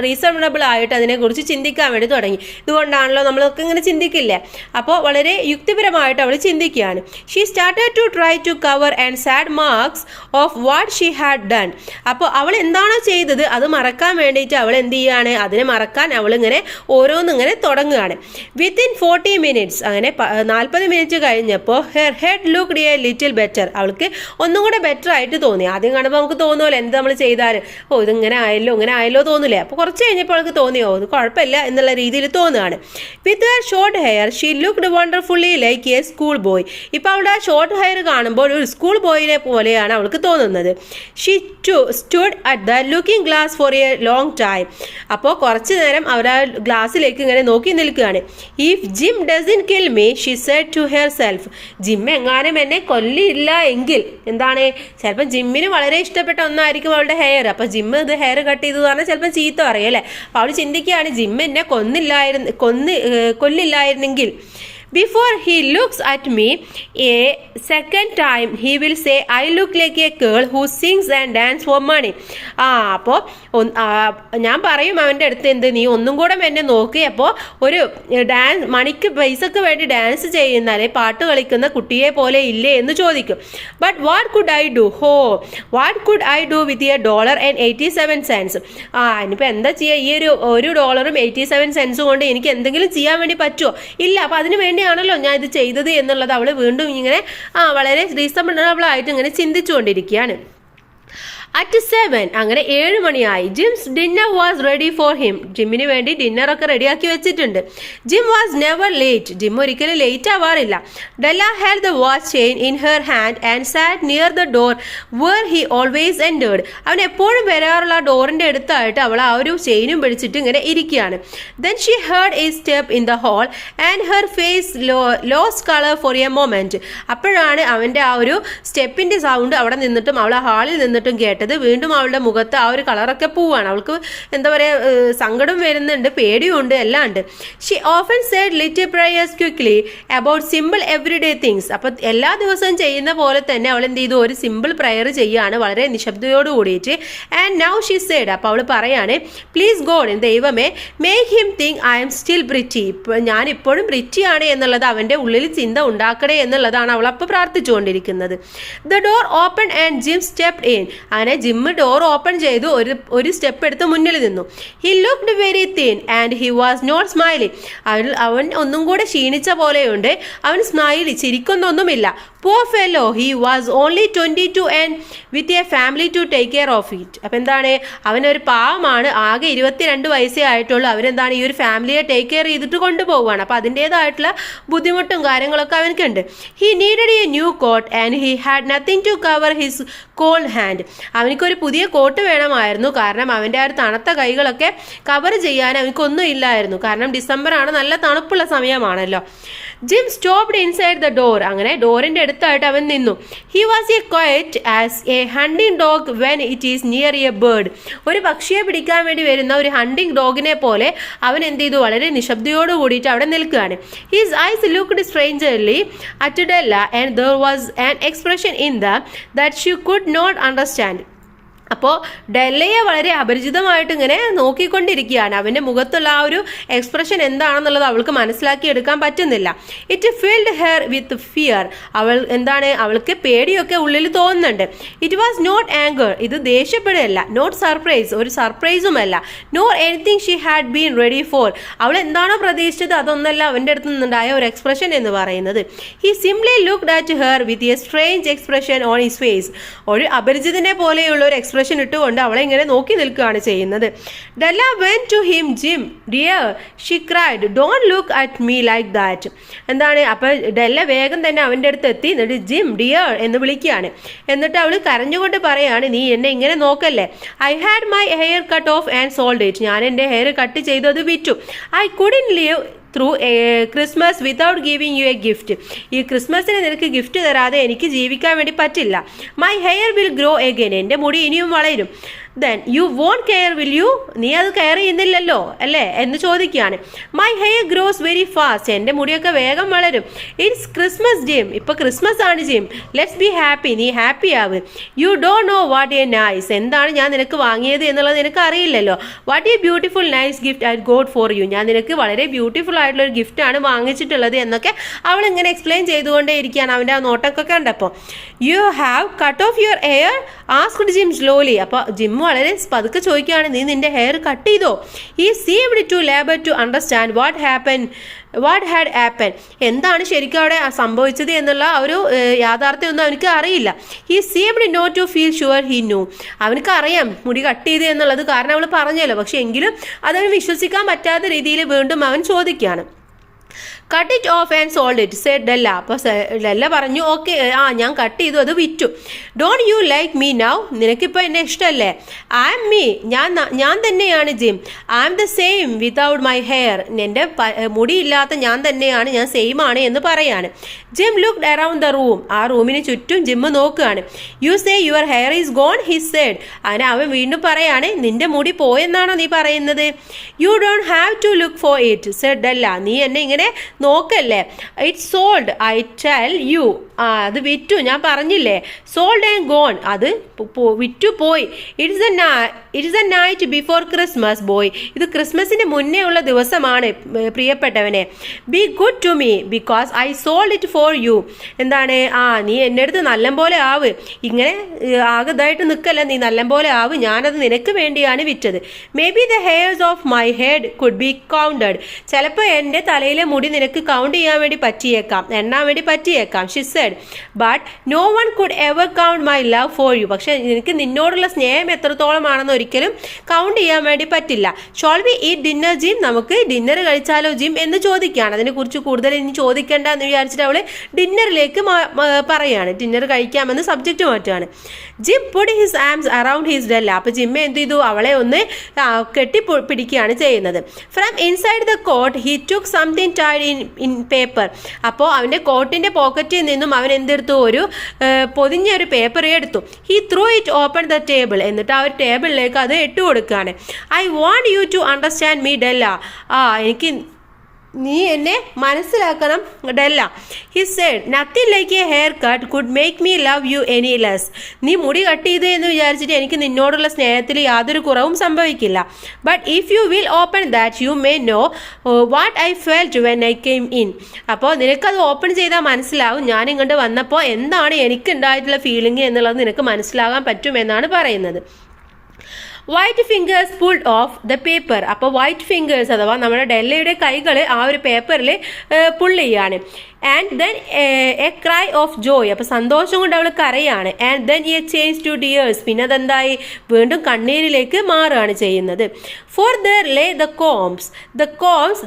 റീസണബിൾ ആയിട്ട് അതിനെക്കുറിച്ച് ചിന്തിക്കാൻ വേണ്ടി തുടങ്ങി. ഇതുകൊണ്ടാണല്ലോ നമ്മളൊക്കെ ഇങ്ങനെ ചിന്തിക്കില്ലേ, അപ്പോൾ വളരെ യുക്തിപരമായിട്ട് അവൾ ചിന്തിക്കുകയാണ്. She started to try to cover and sad marks of what she had done. അപ്പോൾ അവൾ എന്താണോ ചെയ്തത് അത് മറക്കാൻ വേണ്ടിയിട്ട് അവൾ എന്ത് ചെയ്യുകയാണ്, അതിനെ മറക്കാൻ അവളിങ്ങനെ ഓരോന്നിങ്ങനെ തുടങ്ങുകയാണ്. വിത്തിൻ 40 minutes, അങ്ങനെ 40 മിനിറ്റ് കഴിഞ്ഞപ്പോൾ her head looked A little better. അവൾക്ക് ഒന്നും കൂടെ ബെറ്റർ ആയിട്ട് തോന്നി. ആദ്യം കാണുമ്പോൾ നമുക്ക് തോന്നുമല്ലോ എന്ത് നമ്മൾ ചെയ്താലും ഇതിങ്ങനെ ആയല്ലോ തോന്നില്ലേ. അപ്പോൾ കുറച്ച് കഴിഞ്ഞപ്പോൾ അവൾക്ക് തോന്നിയോ ഇത് കുഴപ്പമില്ല എന്നുള്ള രീതിയിൽ തോന്നുകയാണ്. With her short hair she looked wonderfully like A school boy. ഇപ്പോൾ അവളുടെ ആ ഷോർട്ട് ഹെയർ കാണുമ്പോൾ ഒരു സ്കൂൾ ബോയിനെ പോലെയാണ് അവൾക്ക് തോന്നുന്നത്. She stood at the looking glass for a long time. അപ്പോൾ കുറച്ച് നേരം അവർ ആ ഗ്ലാസ്സിലേക്ക് ഇങ്ങനെ നോക്കി നിൽക്കുകയാണ്. If Jim doesn't kill me she said to herself. Jim എങ്ങാനും എന്നെ കൊല്ലില്ല എങ്കിൽ എന്താണ്, ചിലപ്പോൾ ജിമ്മിന് വളരെ ഇഷ്ടപ്പെട്ട ഒന്നായിരിക്കും അവളുടെ ഹെയർ. അപ്പോൾ ജിമ്മ് ഇത് ഹെയർ കട്ട് ചെയ്തു പറഞ്ഞാൽ ചിലപ്പോൾ ചീത്ത പറയും അല്ലേ. അപ്പോൾ അവൾ ചിന്തിക്കുകയാണ്, ജിമ്മ് എന്നെ കൊല്ലില്ലായിരുന്നെങ്കിൽ Before he looks at me a second time, he will say, I look like a girl who sings and dances for money. അപ്പോൾ ഞാൻ പറയും അവൻ്റെ അടുത്ത്, എന്ത് നീ ഒന്നും കൂടെ എന്നെ നോക്കി, അപ്പോൾ ഒരു മണിക്ക് പൈസക്ക് വേണ്ടി ഡാൻസ് ചെയ്യുന്നാലേ പാട്ട് കളിക്കുന്ന കുട്ടിയെ പോലെ ഇല്ലേ എന്ന് ചോദിക്കും. But what could I do? What could I do with $1.87? ഇനിയിപ്പോൾ എന്താ ചെയ്യുക, ഈ ഒരു $1.87 കൊണ്ട് എനിക്ക് എന്തെങ്കിലും ചെയ്യാൻ വേണ്ടി പറ്റുമോ? ഇല്ല. അപ്പോൾ അതിന് വേണ്ടിയാണല്ലോ ഞാൻ ഇത് ചെയ്തത് എന്നുള്ളത് അവൾ വീണ്ടും ഇങ്ങനെ വളരെ റീസണബിൾ ആയിട്ട് ഇങ്ങനെ ചിന്തിച്ചുകൊണ്ടിരിക്കുകയാണ്. അറ്റ് 7 അങ്ങനെ 7 മണിയായി. Jim's dinner was ready for him. ജിമ്മിന് വേണ്ടി ഡിന്നറൊക്കെ റെഡിയാക്കി വെച്ചിട്ടുണ്ട്. Jim was never late. Jim ഒരിക്കലും ലേറ്റ് ആവാറില്ല. Della had the watch chain in her hand and sat near the door where he always entered. അവൻ എപ്പോഴും വരാറുള്ള ഡോറിൻ്റെ അടുത്തായിട്ട് അവൾ ആ ഒരു ചെയിനും പിടിച്ചിട്ട് ഇങ്ങനെ ഇരിക്കുകയാണ്. Then she heard a step in the hall and her face lost colour for a moment. അപ്പോഴാണ് അവൻ്റെ ആ ഒരു സ്റ്റെപ്പിൻ്റെ സൗണ്ട് അവിടെ നിന്നിട്ടും അവൾ ആ ഹാളിൽ നിന്നിട്ടും കേട്ടത്. വീണ്ടും അവളുടെ മുഖത്ത് ആ ഒരു കളറൊക്കെ പോവാണ്. അവൾക്ക് എന്താ പറയുക, സങ്കടം വരുന്നുണ്ട്, പേടിയുണ്ട്, എല്ലാം ഉണ്ട്. She often said little prayers quickly about simple everyday things. അപ്പം എല്ലാ ദിവസവും ചെയ്യുന്ന പോലെ തന്നെ അവൾ എന്ത് ചെയ്തു, ഒരു സിമ്പിൾ പ്രയർ ചെയ്യുകയാണ് വളരെ നിശബ്ദയോട് കൂടിയിട്ട്. ആൻഡ് നൗ ഷീ സെഡ്, അപ്പോൾ അവൾ പറയാണ്, പ്ലീസ് ഗോഡ്, ദൈവമേ, make him think I'm still pretty. ഞാൻ ഇപ്പോഴും ബ്രിറ്റിയാണ് എന്നുള്ളത് അവൻ്റെ ഉള്ളിൽ ചിന്ത ഉണ്ടാക്കണേ എന്നുള്ളതാണ് അവൾ അപ്പോൾ പ്രാർത്ഥിച്ചുകൊണ്ടിരിക്കുന്നത്. The door open and Jim stepped in. അങ്ങനെ ജിമ്മ് ഡോർ ഓപ്പൺ ചെയ്തു, ഒരു സ്റ്റെപ്പ് എടുത്ത് മുന്നിൽ നിന്നു. He looked very thin and he was not smiling. അവൻ ഒന്നും കൂടെ ക്ഷീണിച്ച പോലെയുണ്ട്. അവൻ ചിരിക്കുന്നൊന്നുമില്ല. Poor fellow, he was only 22 and with a family to take care of it. അപ്പം എന്താണ്, അവനൊരു പാവമാണ്, ആകെ 22 വയസ്സേ ആയിട്ടുള്ളൂ. അവരെന്താണ് ഈ ഒരു ഫാമിലിയെ ടേക്ക് കെയർ ചെയ്തിട്ട് കൊണ്ടുപോവുകയാണ്. അപ്പോൾ അതിൻ്റേതായിട്ടുള്ള ബുദ്ധിമുട്ടും കാര്യങ്ങളൊക്കെ അവനക്കുണ്ട്. He needed a new coat and he had nothing to cover his cold hand. അവനക്കൊരു പുതിയ കോട്ട് വേണമായിരുന്നു, കാരണം അവൻ്റെ ആ ഒരു തണുത്ത കൈകളൊക്കെ കവർ ചെയ്യാൻ അവനക്കൊന്നും ഇല്ലായിരുന്നു. കാരണം ഡിസംബറാണ്, നല്ല തണുപ്പുള്ള സമയമാണല്ലോ. Jim stopped inside the door. അങ്ങനെ ഡോറിൻ്റെ അടുത്തായിട്ട് അവൻ നിന്നു. He was a quiet as a hunting dog when it is near a bird. ഒരു പക്ഷിയെ പിടിക്കാൻ വേണ്ടി വരുന്ന ഒരു ഹണ്ടിങ് ഡോഗിനെ പോലെ അവൻ എന്ത് ചെയ്തു, വളരെ നിശബ്ദയോട് കൂടിയിട്ട് അവിടെ നിൽക്കുകയാണ്. His eyes looked strangely at Della and there was an expression in that she could not understand. അപ്പോൾ ഡെല്ലയെ വളരെ അപരിചിതമായിട്ട് ഇങ്ങനെ നോക്കിക്കൊണ്ടിരിക്കുകയാണ്. അവൻ്റെ മുഖത്തുള്ള ആ ഒരു എക്സ്പ്രഷൻ എന്താണെന്നുള്ളത് അവൾക്ക് മനസ്സിലാക്കിയെടുക്കാൻ പറ്റുന്നില്ല. It filled her with fear. അവൾക്ക് പേടിയൊക്കെ ഉള്ളിൽ തോന്നുന്നുണ്ട്. It was not anger. ഇത് ദേഷ്യപ്പെടുകയല്ല. നോട്ട് സർപ്രൈസ്, ഒരു സർപ്രൈസുമല്ല. Nor anything she had been ready for. അവൾ എന്താണോ പ്രതീക്ഷിച്ചത് അതൊന്നല്ല അവൻ്റെ അടുത്ത് നിന്നുണ്ടായ ഒരു എക്സ്പ്രഷൻ എന്ന് പറയുന്നത്. He simply looked at her with a strange expression on his face. ഒരു അപരിചിതനെ പോലെയുള്ള ഒരു എക്സ്പ്രഷൻ ഇട്ടുകൊണ്ട് അവളെ ഇങ്ങനെ നോക്കി നിൽക്കുകയാണ് ചെയ്യുന്നത്. Della went to him. Jim dear, she cried, don't look at me like that. അപ്പോൾ ഡെല്ല വേഗം തന്നെ അവൻ്റെ അടുത്ത് എത്തി. എന്നിട്ട് ജിം ഡിയർ എന്ന് വിളിക്കുകയാണ്. എന്നിട്ട് അവൾ കരഞ്ഞുകൊണ്ട് പറയാണ്, നീ എന്നെ ഇങ്ങനെ നോക്കല്ലേ. I had my hair cut off and sold it. ഞാൻ എൻ്റെ ഹെയർ കട്ട് ചെയ്തു, അത് വിറ്റു. I couldn't live through Christmas without giving you a gift. ഈ ക്രിസ്മസിന് നിനക്ക് ഗിഫ്റ്റ് തരാതെ എനിക്ക് ജീവിക്കാൻ വേണ്ടി പറ്റില്ല. My hair will grow again. എൻ്റെ മുടി ഇനിയും വളരും. Then you won't care will you. നീ അത് കെയർ ചെയ്യുന്നില്ലല്ലോ അല്ലേ എന്ന് ചോദിക്കുകയാണ്. My hair grows very fast. എൻ്റെ മുടിയൊക്കെ വേഗം വളരും. It's Christmas Jim. ഇപ്പോൾ ക്രിസ്മസ് ആണ് ജിം. Let's be happy. നീ ഹാപ്പി ആവ്. You don't know what a nice. എന്താണ് ഞാൻ നിനക്ക് വാങ്ങിയത് എന്നുള്ളത് നിനക്ക് അറിയില്ലല്ലോ. What a beautiful nice gift I got for you. ഞാൻ നിനക്ക് വളരെ ബ്യൂട്ടിഫുൾ ആയിട്ടുള്ള ഒരു ഗിഫ്റ്റാണ് വാങ്ങിച്ചിട്ടുള്ളത് എന്നൊക്കെ അവൾ ഇങ്ങനെ എക്സ്പ്ലെയിൻ ചെയ്തുകൊണ്ടേ ഇരിക്കുകയാണ്. അവൻ്റെ ആ നോട്ടൊക്കെ കണ്ടപ്പോൾ. You have cut off your hair asked Jim slowly. അപ്പോൾ ജിം വളരെ പതുക്കെ ചോദിക്കുകയാണ്, നീ നിന്റെ ഹെയർ കട്ട് ചെയ്തോ? He seemed to labour to understand what had happen. എന്താണ് ശരിക്കും അവിടെ സംഭവിച്ചത് എന്നുള്ള ഒരു യാഥാർത്ഥ്യമൊന്നും അവനക്ക് അറിയില്ല. He seemed not to feel sure he knew. അവനക്ക് അറിയാം മുടി കട്ട് ചെയ്ത് എന്നുള്ളത്, കാരണം അവൾ പറഞ്ഞല്ലോ. പക്ഷെ എങ്കിലും അതവന് വിശ്വസിക്കാൻ പറ്റാത്ത രീതിയിൽ വീണ്ടും അവൻ ചോദിക്കുകയാണ്. Cut it off and sold it said Della. അപ്പോൾ ഡെല്ല പറഞ്ഞു, ഓക്കെ, ഞാൻ കട്ട് ചെയ്തു, അത് വിറ്റു. Don't you like me now. നിനക്കിപ്പോൾ എന്നെ ഇഷ്ടമല്ലേ? I'm me. ഞാൻ തന്നെയാണ് Jim. I'm the same without my hair. എൻ്റെ മുടിയില്ലാത്ത ഞാൻ തന്നെയാണ്, ഞാൻ സെയിം ആണ് എന്ന് പറയാണ്. Jim looked around the room. ആ റൂമിന് ചുറ്റും ജിം നോക്കുകയാണ്. You say your hair is gone he said. അങ്ങനെ അവൻ വീണ്ടും പറയാണ്, നിന്റെ മുടി പോയെന്നാണോ നീ പറയുന്നത്? You don't have to look for it said Della. നീ എന്നെ ഇങ്ങനെ നോക്കല്ലേ. It's sold I tell you. അത് വിറ്റു, ഞാൻ പറഞ്ഞില്ലേ. Sold and gone. അത് വിറ്റു പോയി. It's a night before Christmas boy. ഇത് ക്രിസ്മസിന് മുന്നേ ഉള്ള ദിവസമാണ് പ്രിയപ്പെട്ടവനെ. Be good to me because I sold it for you. എന്താണ്, നീ എൻ്റെ അടുത്ത് നല്ലപോലെ ആവ്. ഇങ്ങനെ ആകതായിട്ട് നിൽക്കല്ല, നീ നല്ലപോലെ ആവ്. ഞാനത് നിനക്ക് വേണ്ടിയാണ് വിറ്റത്. Maybe the hairs of my head could be counted. ചിലപ്പോൾ എൻ്റെ തലയിലെ മുടി നിനക്ക് കൗണ്ട് ചെയ്യാൻ വേണ്ടി പറ്റിയേക്കാം, എണ്ണാൻ വേണ്ടി പറ്റിയേക്കാം. She said, but no one could ever count my love for you. പക്ഷെ എനിക്ക് നിന്നോടുള്ള സ്നേഹം എത്രത്തോളമാണെന്ന് ഒരിക്കലും കൗണ്ട് ചെയ്യാൻ വേണ്ടി പറ്റില്ല. Shall we eat dinner Jim, നമുക്ക് ഡിന്നർ കഴിച്ചാലോ ജിം എന്ന് ചോദിക്കുകയാണ്. അതിനെക്കുറിച്ച് കൂടുതൽ ഇനി ചോദിക്കേണ്ട എന്ന് വിചാരിച്ചിട്ട് അവൾ ഡിന്നറിലേക്ക് പറയാണ്, ഡിന്നർ കഴിക്കാമെന്ന് സബ്ജക്റ്റ് മാറ്റുകയാണ്. Jim put his arms around his Della. അപ്പോൾ ജിമ്മ എന്ത് ചെയ്തു, അവളെ ഒന്ന് പിടിക്കുകയാണ് ചെയ്യുന്നത്. From inside the coat he took something tied in paper. അപ്പോൾ അവൻ്റെ കോട്ടിൻ്റെ പോക്കറ്റിൽ നിന്നും അവൻ എന്തെടുത്തു, ഒരു പൊതിഞ്ഞ ഒരു പേപ്പർ എടുത്തു. He threw it open the table. എന്നിട്ട് ആ ഒരു ടേബിളിലേക്ക് അത് ഇട്ട് കൊടുക്കുകയാണ്. I want you to understand me Della. എനിക്ക് നീ എന്നെ മനസ്സിലാക്കണം Della. He said, nothing like a hair cut could make me love you any less. നീ മുടി കട്ട് ചെയ്ത് എന്ന് വിചാരിച്ചിട്ട് എനിക്ക് നിന്നോടുള്ള സ്നേഹത്തിൽ യാതൊരു കുറവും സംഭവിക്കില്ല. But if you will open that you may no what I felt when I came in. അപ്പോൾ നിനക്കത് ഓപ്പൺ ചെയ്താൽ മനസ്സിലാവും ഞാൻ ഇങ്ങോട്ട് വന്നപ്പോൾ എന്താണ് എനിക്കുണ്ടായിട്ടുള്ള ഫീലിംഗ് എന്നുള്ളത് നിനക്ക് മനസ്സിലാകാൻ പറ്റുമെന്നാണ് പറയുന്നത്. White fingers pulled off the paper. അപ്പോൾ വൈറ്റ് ഫിംഗേഴ്സ് അഥവാ നമ്മുടെ ഡെല്ലയുടെ കൈകൾ ആ ഒരു പേപ്പറിൽ പുൾ ചെയ്യാണ്. And then a cry of joy. അപ്പോൾ സന്തോഷം കൊണ്ട് അവൾ കരയാണ്. And then a change to tears. പിന്നെ അതെന്തായി, വീണ്ടും കണ്ണീരിലേക്ക് മാറുകയാണ് ചെയ്യുന്നത്. For there lay the combs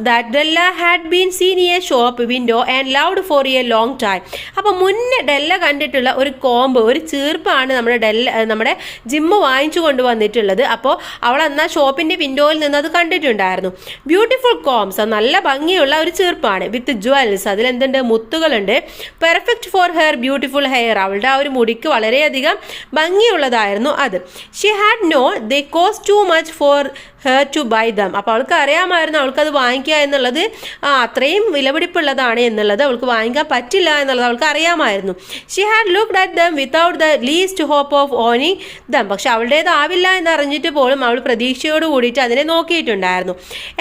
that Della had been seen a shop window and loved for a long time. അപ്പോൾ മുന്നേ ഡെല്ല കണ്ടിട്ടുള്ള ഒരു കോമ്പ്, ഒരു ചീർപ്പാണ് നമ്മുടെ ജിമ്മ് വാങ്ങിച്ചു കൊണ്ടുവന്നിട്ടുള്ളത്. അപ്പോൾ അവൾ എന്നാൽ ഷോപ്പിൻ്റെ വിൻഡോയിൽ നിന്ന് അത് കണ്ടിട്ടുണ്ടായിരുന്നു. ബ്യൂട്ടിഫുൾ കോംസ്, നല്ല ഭംഗിയുള്ള ഒരു ചീർപ്പാണ്. വിത്ത് ജ്വൽസ്, അതിലെന്തുണ്ട്, മുത്തുകളുണ്ട്. Perfect for hair beautiful hair, അവളുടെ ആ ഒരു മുടിക്ക് വളരെയധികം ഭംഗിയുള്ളതായിരുന്നു അത്. She had known they cost too much for her to buy them. അപ്പോൾ അവൾക്ക് അറിയാമായിരുന്നു അവൾക്കത് വാങ്ങിക്കുക എന്നുള്ളത് അത്രയും വിലപിടിപ്പുള്ളതാണ് എന്നുള്ളത്, അവൾക്ക് വാങ്ങിക്കാൻ പറ്റില്ല എന്നുള്ളത് അവൾക്ക് അറിയാമായിരുന്നു. She had looked at them without the least hope of owning them. പക്ഷെ അവളുടേതാവില്ല എന്ന് അറിഞ്ഞിട്ട് പോലും അവൾ പ്രതീക്ഷയോട് കൂടിയിട്ട് അതിനെ നോക്കിയിട്ടുണ്ടായിരുന്നു.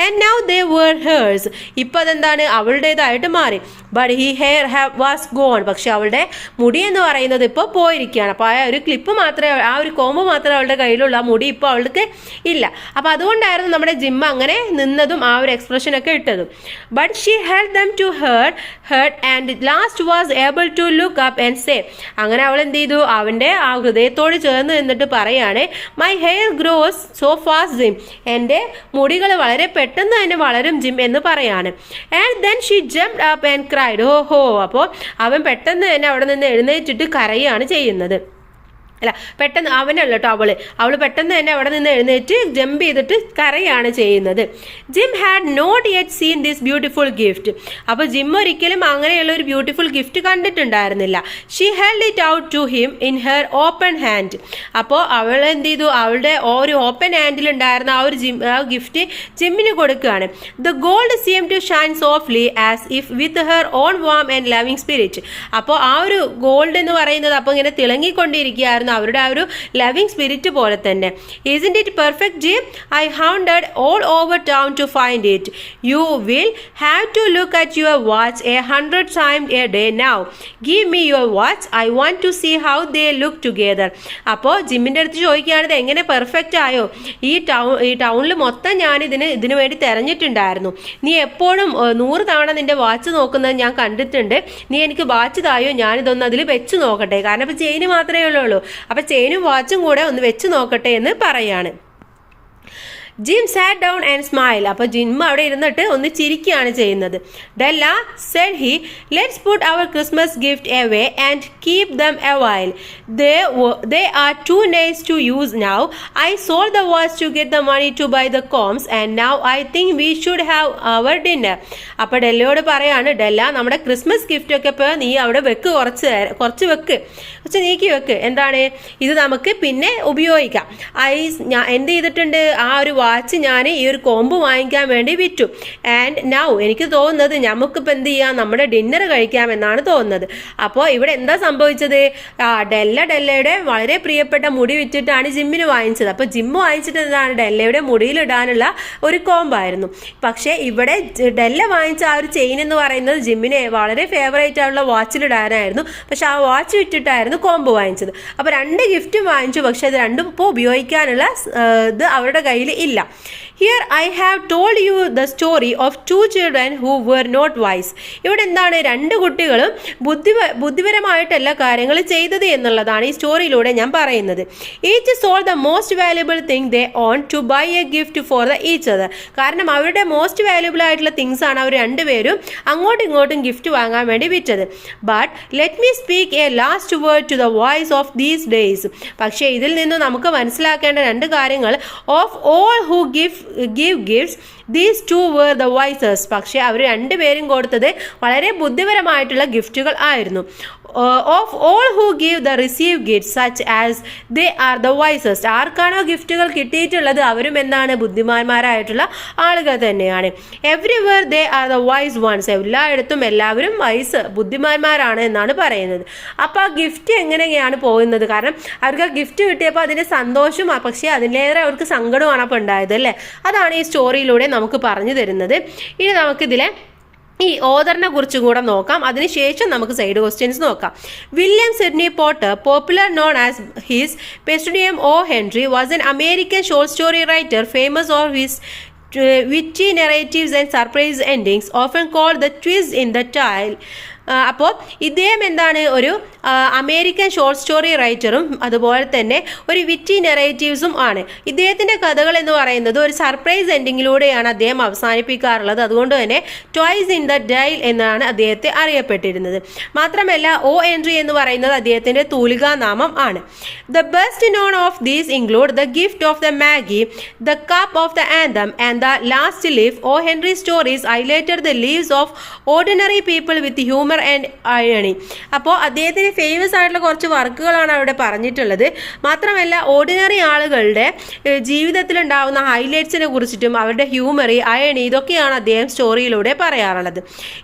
And now they were hers. ഇപ്പോൾ അതെന്താണ്, അവളുടേതായിട്ട് മാറി. But her hair was gone. പക്ഷെ അവളുടെ മുടി എന്ന് പറയുന്നത് ഇപ്പോൾ പോയിരിക്കുകയാണ്. അപ്പോൾ ആ ഒരു ക്ലിപ്പ് മാത്രമേ, ആ ഒരു കോമ്പ് മാത്രമേ അവളുടെ കയ്യിലുള്ള, മുടി ഇപ്പോൾ അവൾക്ക് ഇല്ല. അപ്പോൾ അതുകൊണ്ടായിരുന്നു നമ്മുടെ ജിമ്മ അങ്ങനെ നിന്നതും ആ ഒരു എക്സ്പ്രഷനൊക്കെ ഇട്ടതും. But she held them to heart and last was able to look up and say. അങ്ങനെ അവൾ എന്ത് ചെയ്തു, അവൻ്റെ ആ ഹൃദയത്തോട് ചേർന്ന് നിന്നിട്ട് പറയാണ്, my hair grows so fast Jim. എൻ്റെ മുടികൾ വളരെ പെട്ടെന്ന് തന്നെ വളരും ജിം എന്ന് പറയാണ്. And then she jumped up and cried. ഓഹോ. അപ്പോൾ അവൻ പെട്ടെന്ന് തന്നെ അവിടെ നിന്ന് എഴുന്നേറ്റിട്ട് കരയാണ് ചെയ്യുന്നത്. അല്ല, പെട്ടെന്ന് അവനല്ല കേട്ടോ, അവൾ പെട്ടെന്ന് തന്നെ അവിടെ നിന്ന് എഴുന്നേറ്റ് ജമ്പ് ചെയ്തിട്ട് കരയാണ് ചെയ്യുന്നത്. Jim had not yet seen this beautiful gift. അപ്പോൾ ജിം ഒരിക്കലും അങ്ങനെയുള്ള ഒരു ബ്യൂട്ടിഫുൾ ഗിഫ്റ്റ് കണ്ടിട്ടുണ്ടായിരുന്നില്ല. She held it out to him in her open hand. അപ്പോൾ അവൾ എന്ത് ചെയ്തു, അവളുടെ ഒരു ഓപ്പൺ ഹാൻഡിലുണ്ടായിരുന്ന ആ ഗിഫ്റ്റ് ജിമ്മിന് കൊടുക്കുകയാണ്. The gold seem to shine softly as if with her own warm and loving spirit. അപ്പോൾ ആ ഒരു ഗോൾഡ് എന്ന് പറയുന്നത് അപ്പോൾ ഇങ്ങനെ തിളങ്ങിക്കൊണ്ടിരിക്കുകയായിരുന്നു അവരുടെ ആ ഒരു ലവിങ് സ്പിരിറ്റ് പോലെ തന്നെ. Isn't it perfect, Jim? I hounded all over town to find it. You will have to look at your watch 100 times a day now. Give me your watch. I want to see how they look together. അപ്പോൾ ജിമ്മിൻ്റെ അടുത്ത് ചോദിക്കുകയാണിത് എങ്ങനെ perfect ആയോ, ഈ ടൗണിൽ മൊത്തം ഞാൻ ഇതിനു വേണ്ടി തിരഞ്ഞിട്ടുണ്ടായിരുന്നു. നീ എപ്പോഴും 100 തവണ നിന്റെ വാച്ച് നോക്കുന്നത് ഞാൻ കണ്ടിട്ടുണ്ട്. നീ എനിക്ക് വാച്ച് തായോ, ഞാനിതൊന്ന് അതിൽ വെച്ച് നോക്കട്ടെ. കാരണം ഇപ്പോൾ ചെയിന് മാത്രമേ ഉള്ളൂ. അപ്പോൾ ചെയിനും വാച്ചും കൂടെ ഒന്ന് വെച്ച് നോക്കട്ടെ എന്ന് പറയാണ്. Jim sat down and smile. അപ്പോൾ ജിം അവിടെ ഇരുന്നിട്ട് ഒന്ന് ചിരിക്കുകയാണ് ചെയ്യുന്നത്. Della said he, let's put our Christmas gift away and keep them a while. They are too nice to use now. I sold the watch to get the money to buy the combs and now I think we should have our dinner. അപ്പോൾ ഡെല്ലയോട് പറയാണ്, ഡെല്ല നമ്മുടെ Christmas gift ഒക്കെ ഇപ്പോൾ നീ അവിടെ വെക്ക്, കുറച്ച് വെക്ക്, കുറച്ച് നീക്കി വെക്ക്. എന്താണ് ഇത്, നമുക്ക് പിന്നെ ഉപയോഗിക്കാം. എന്ത് ചെയ്തിട്ടുണ്ട്, ആ ഒരു വാച്ച് ഞാൻ ഈ ഒരു കോമ്പ് വാങ്ങിക്കാൻ വേണ്ടി വിറ്റു. ആൻഡ് നൗ എനിക്ക് തോന്നുന്നത് നമുക്കിപ്പോൾ എന്ത് ചെയ്യാം, നമ്മുടെ ഡിന്നർ കഴിക്കാം എന്നാണ് തോന്നുന്നത്. അപ്പോൾ ഇവിടെ എന്താ സംഭവിച്ചത്, ഡെല്ലയുടെ വളരെ പ്രിയപ്പെട്ട മുടി വിറ്റിട്ടാണ് ജിമ്മിന് വാങ്ങിച്ചത്. അപ്പോൾ ജിമ്മ് വാങ്ങിച്ചിട്ട് എന്താണ്, ഡെല്ലയുടെ മുടിയിലിടാനുള്ള ഒരു കോമ്പായിരുന്നു. പക്ഷേ ഇവിടെ ഡെല്ല വാങ്ങിച്ച ആ ഒരു ചെയിൻ എന്ന് പറയുന്നത് ജിമ്മിന് വളരെ ഫേവറേറ്റ് ആയിട്ടുള്ള വാച്ചിലിടാനായിരുന്നു. പക്ഷെ ആ വാച്ച് വിറ്റിട്ടായിരുന്നു കോമ്പ് വാങ്ങിച്ചത്. അപ്പോൾ 2 ഗിഫ്റ്റും വാങ്ങിച്ചു. പക്ഷെ അത് രണ്ടും ഇപ്പോൾ ഉപയോഗിക്കാനുള്ള ഇത് അവരുടെ കയ്യിൽ ഇല്ല. ഇല്ല. Here I have told you the story of 2 children who were not wise. ഇവിടെ എന്താണ്, 2 കുട്ടികളും ബുദ്ധിപരമായിട്ടല്ല കാര്യങ്ങൾ ചെയ്തത് എന്നുള്ളതാണ് ഈ സ്റ്റോറിയിലൂടെ ഞാൻ പറയുന്നത്. Each sold the most valuable thing they own to buy a gift for the each other. കാരണം അവരുടെ മോസ്റ്റ് വാല്യുബിൾ ആയിട്ടുള്ള തിങ്സ് ആണ് അവർ 2 പേരും അങ്ങോട്ടും ഇങ്ങോട്ടും ഗിഫ്റ്റ് വാങ്ങാൻ വേണ്ടി വിറ്റത്. But let me speak a last word to the voice of these days. പക്ഷേ ഇതിൽ നിന്ന് നമുക്ക് മനസ്സിലാക്കേണ്ട 2 കാര്യങ്ങൾ. Of all who give gifts these 2 were the wisest. പക്ഷേ അവർ 2 പേരും കൊടുത്തത് വളരെ ബുദ്ധിപരമായിട്ടുള്ള ഗിഫ്റ്റുകൾ ആയിരുന്നു. Of all who give the receive gift such as they are the wisest. ആർക്കാണോ ഗിഫ്റ്റുകൾ കിട്ടിയിട്ടുള്ളത് അവരും എന്താണ്, ബുദ്ധിമാന്മാരായിട്ടുള്ള ആളുകൾ തന്നെയാണ്. Everywhere they are the wise ones. എല്ലായിടത്തും എല്ലാവരും ബുദ്ധിമാന്മാരാണ് എന്നാണ് പറയുന്നത്. അപ്പോൾ ആ ഗിഫ്റ്റ് എങ്ങനെയാണ് പോകുന്നത്, കാരണം അവർക്ക് ഗിഫ്റ്റ് കിട്ടിയപ്പോൾ അതിൻ്റെ സന്തോഷം, പക്ഷേ അതിലേറെ അവർക്ക് സങ്കടമാണ് അപ്പോൾ ഉണ്ടായത് അല്ലേ. അതാണ് ഈ സ്റ്റോറിയിലൂടെ നമുക്ക് പറഞ്ഞു തരുന്നത്. ഇനി നമുക്കിതിലെ ഈ ഓതറിനെ കുറിച്ചും കൂടെ നോക്കാം. അതിനുശേഷം നമുക്ക് സൈഡ് ക്വസ്റ്റ്യൻസ് നോക്കാം. William Sydney Porter, popular known as his pseudonym O. Henry, was an American short story writer famous for his witty narratives and surprise endings, often called the twist in the tale. അപ്പോൾ ഇദ്ദേഹം എന്താണ്, ഒരു American short story റൈറ്ററും അതുപോലെ തന്നെ ഒരു വിറ്റി നെറേറ്റീവ്സും ആണ്. ഇദ്ദേഹത്തിൻ്റെ കഥകൾ എന്ന് പറയുന്നത് ഒരു സർപ്രൈസ് എൻഡിങ്ങിലൂടെയാണ് അദ്ദേഹം അവസാനിപ്പിക്കാറുള്ളത്. അതുകൊണ്ട് തന്നെ ട്വൈസ് ഇൻ ദ ഡൈൽ എന്നാണ് അദ്ദേഹത്തെ അറിയപ്പെട്ടിരുന്നത്. മാത്രമല്ല O. Henry എന്ന് പറയുന്നത് അദ്ദേഹത്തിൻ്റെ തൂലികാനാമം ആണ്. The best known of these include the gift of the magi, the cop of the anthem and the last leaf. O. Henry stories highlighted the lives of ordinary people with humour and irony. അപ്പോൾ അദ്ദേഹത്തിന് famous ആയിട്ടുള്ള കുറച്ച് വർക്കുകളാണ് അവിടെ പറഞ്ഞിട്ടുള്ളത്. മാത്രമല്ല ordinary ആളുകളുടെ ജീവിതത്തിലുണ്ടാകുന്ന ഹൈലൈറ്റ്സിനെ കുറിച്ചിട്ടും അവരുടെ ഹ്യൂമറി, അയണി, ഇതൊക്കെയാണ് അദ്ദേഹം സ്റ്റോറിയിലൂടെ പറയാറുള്ളത്.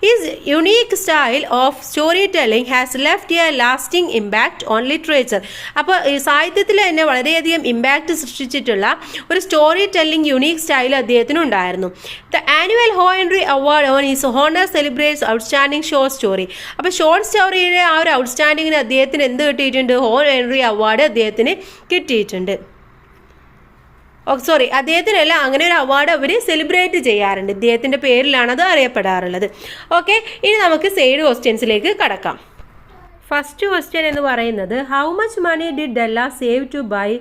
Is unique style of story telling has left A lasting impact on literature. അപ്പോൾ സാഹിത്യത്തിൽ തന്നെ വളരെയധികം ഇമ്പാക്റ്റ് സൃഷ്ടിച്ചിട്ടുള്ള ഒരു സ്റ്റോറി ടെല്ലിംഗ് യുണീക്ക് സ്റ്റൈൽ അദ്ദേഹത്തിനുണ്ടായിരുന്നു. The annual O. Henry award on his honour celebrates outstanding short story. അപ്പോൾ ഷോർട്ട് സ്റ്റോറിയുടെ ആ ഒരു ഔട്ട്സ്റ്റാൻഡിങ്ങിന് അദ്ദേഹത്തിന് എന്ത് കിട്ടിയിട്ടുണ്ട്, O. Henry അവാർഡ് അദ്ദേഹത്തിന് കിട്ടിയിട്ടുണ്ട്. അദ്ദേഹത്തിനല്ല, അങ്ങനെ ഒരു അവാർഡ് അവർ സെലിബ്രേറ്റ് ചെയ്യാറുണ്ട്. ഇദ്ദേഹത്തിൻ്റെ പേരിലാണ് അത് അറിയപ്പെടാറുള്ളത്. ഓക്കെ, ഇനി നമുക്ക് സൈഡ് ക്വസ്റ്റ്യൻസിലേക്ക് കടക്കാം. ഫസ്റ്റ് ക്വസ്റ്റ്യൻ എന്ന് പറയുന്നത്, how much money did Della save to buy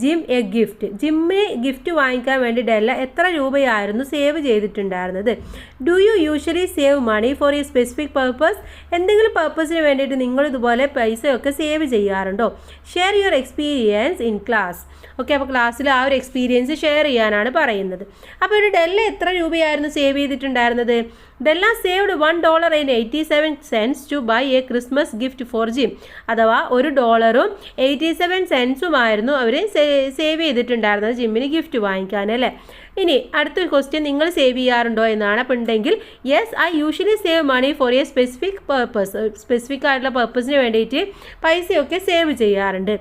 Jim a gift. ജിമ്മിന് ഗിഫ്റ്റ് വാങ്ങിക്കാൻ വേണ്ടി ഡെല്ല എത്ര രൂപയായിരുന്നു സേവ് ചെയ്തിട്ടുണ്ടായിരുന്നത്? Do you usually save money for a specific purpose? എന്തെങ്കിലും പർപ്പസിന് വേണ്ടിയിട്ട് നിങ്ങൾ ഇതുപോലെ പൈസയൊക്കെ സേവ് ചെയ്യാറുണ്ടോ? Share your experience in class. Okay, അപ്പോൾ ക്ലാസ്സിൽ ആ ഒരു എക്സ്പീരിയൻസ് ഷെയർ ചെയ്യാനാണ് പറയുന്നത്. അപ്പോൾ ഒരു ഡെല്ല എത്ര രൂപയായിരുന്നു സേവ് ചെയ്തിട്ടുണ്ടായിരുന്നത്? Della saved $1.87 to buy a Christmas gift for Jim. അഥവാ $1.87 അവർ സേവ് ചെയ്തിട്ടുണ്ടായിരുന്നത് ജിമ്മിന് ഗിഫ്റ്റ് വാങ്ങിക്കാൻ അല്ലേ. ഇനി അടുത്ത ക്വസ്റ്റ്യൻ, നിങ്ങൾ സേവ് ചെയ്യാറുണ്ടോ എന്നാണ്. അപ്പോൾ ഉണ്ടെങ്കിൽ yes, I usually save money for a specific purpose. Specific ആയിട്ടുള്ള പർപ്പസിന് വേണ്ടിയിട്ട് പൈസയൊക്കെ സേവ് ചെയ്യാറുണ്ട്.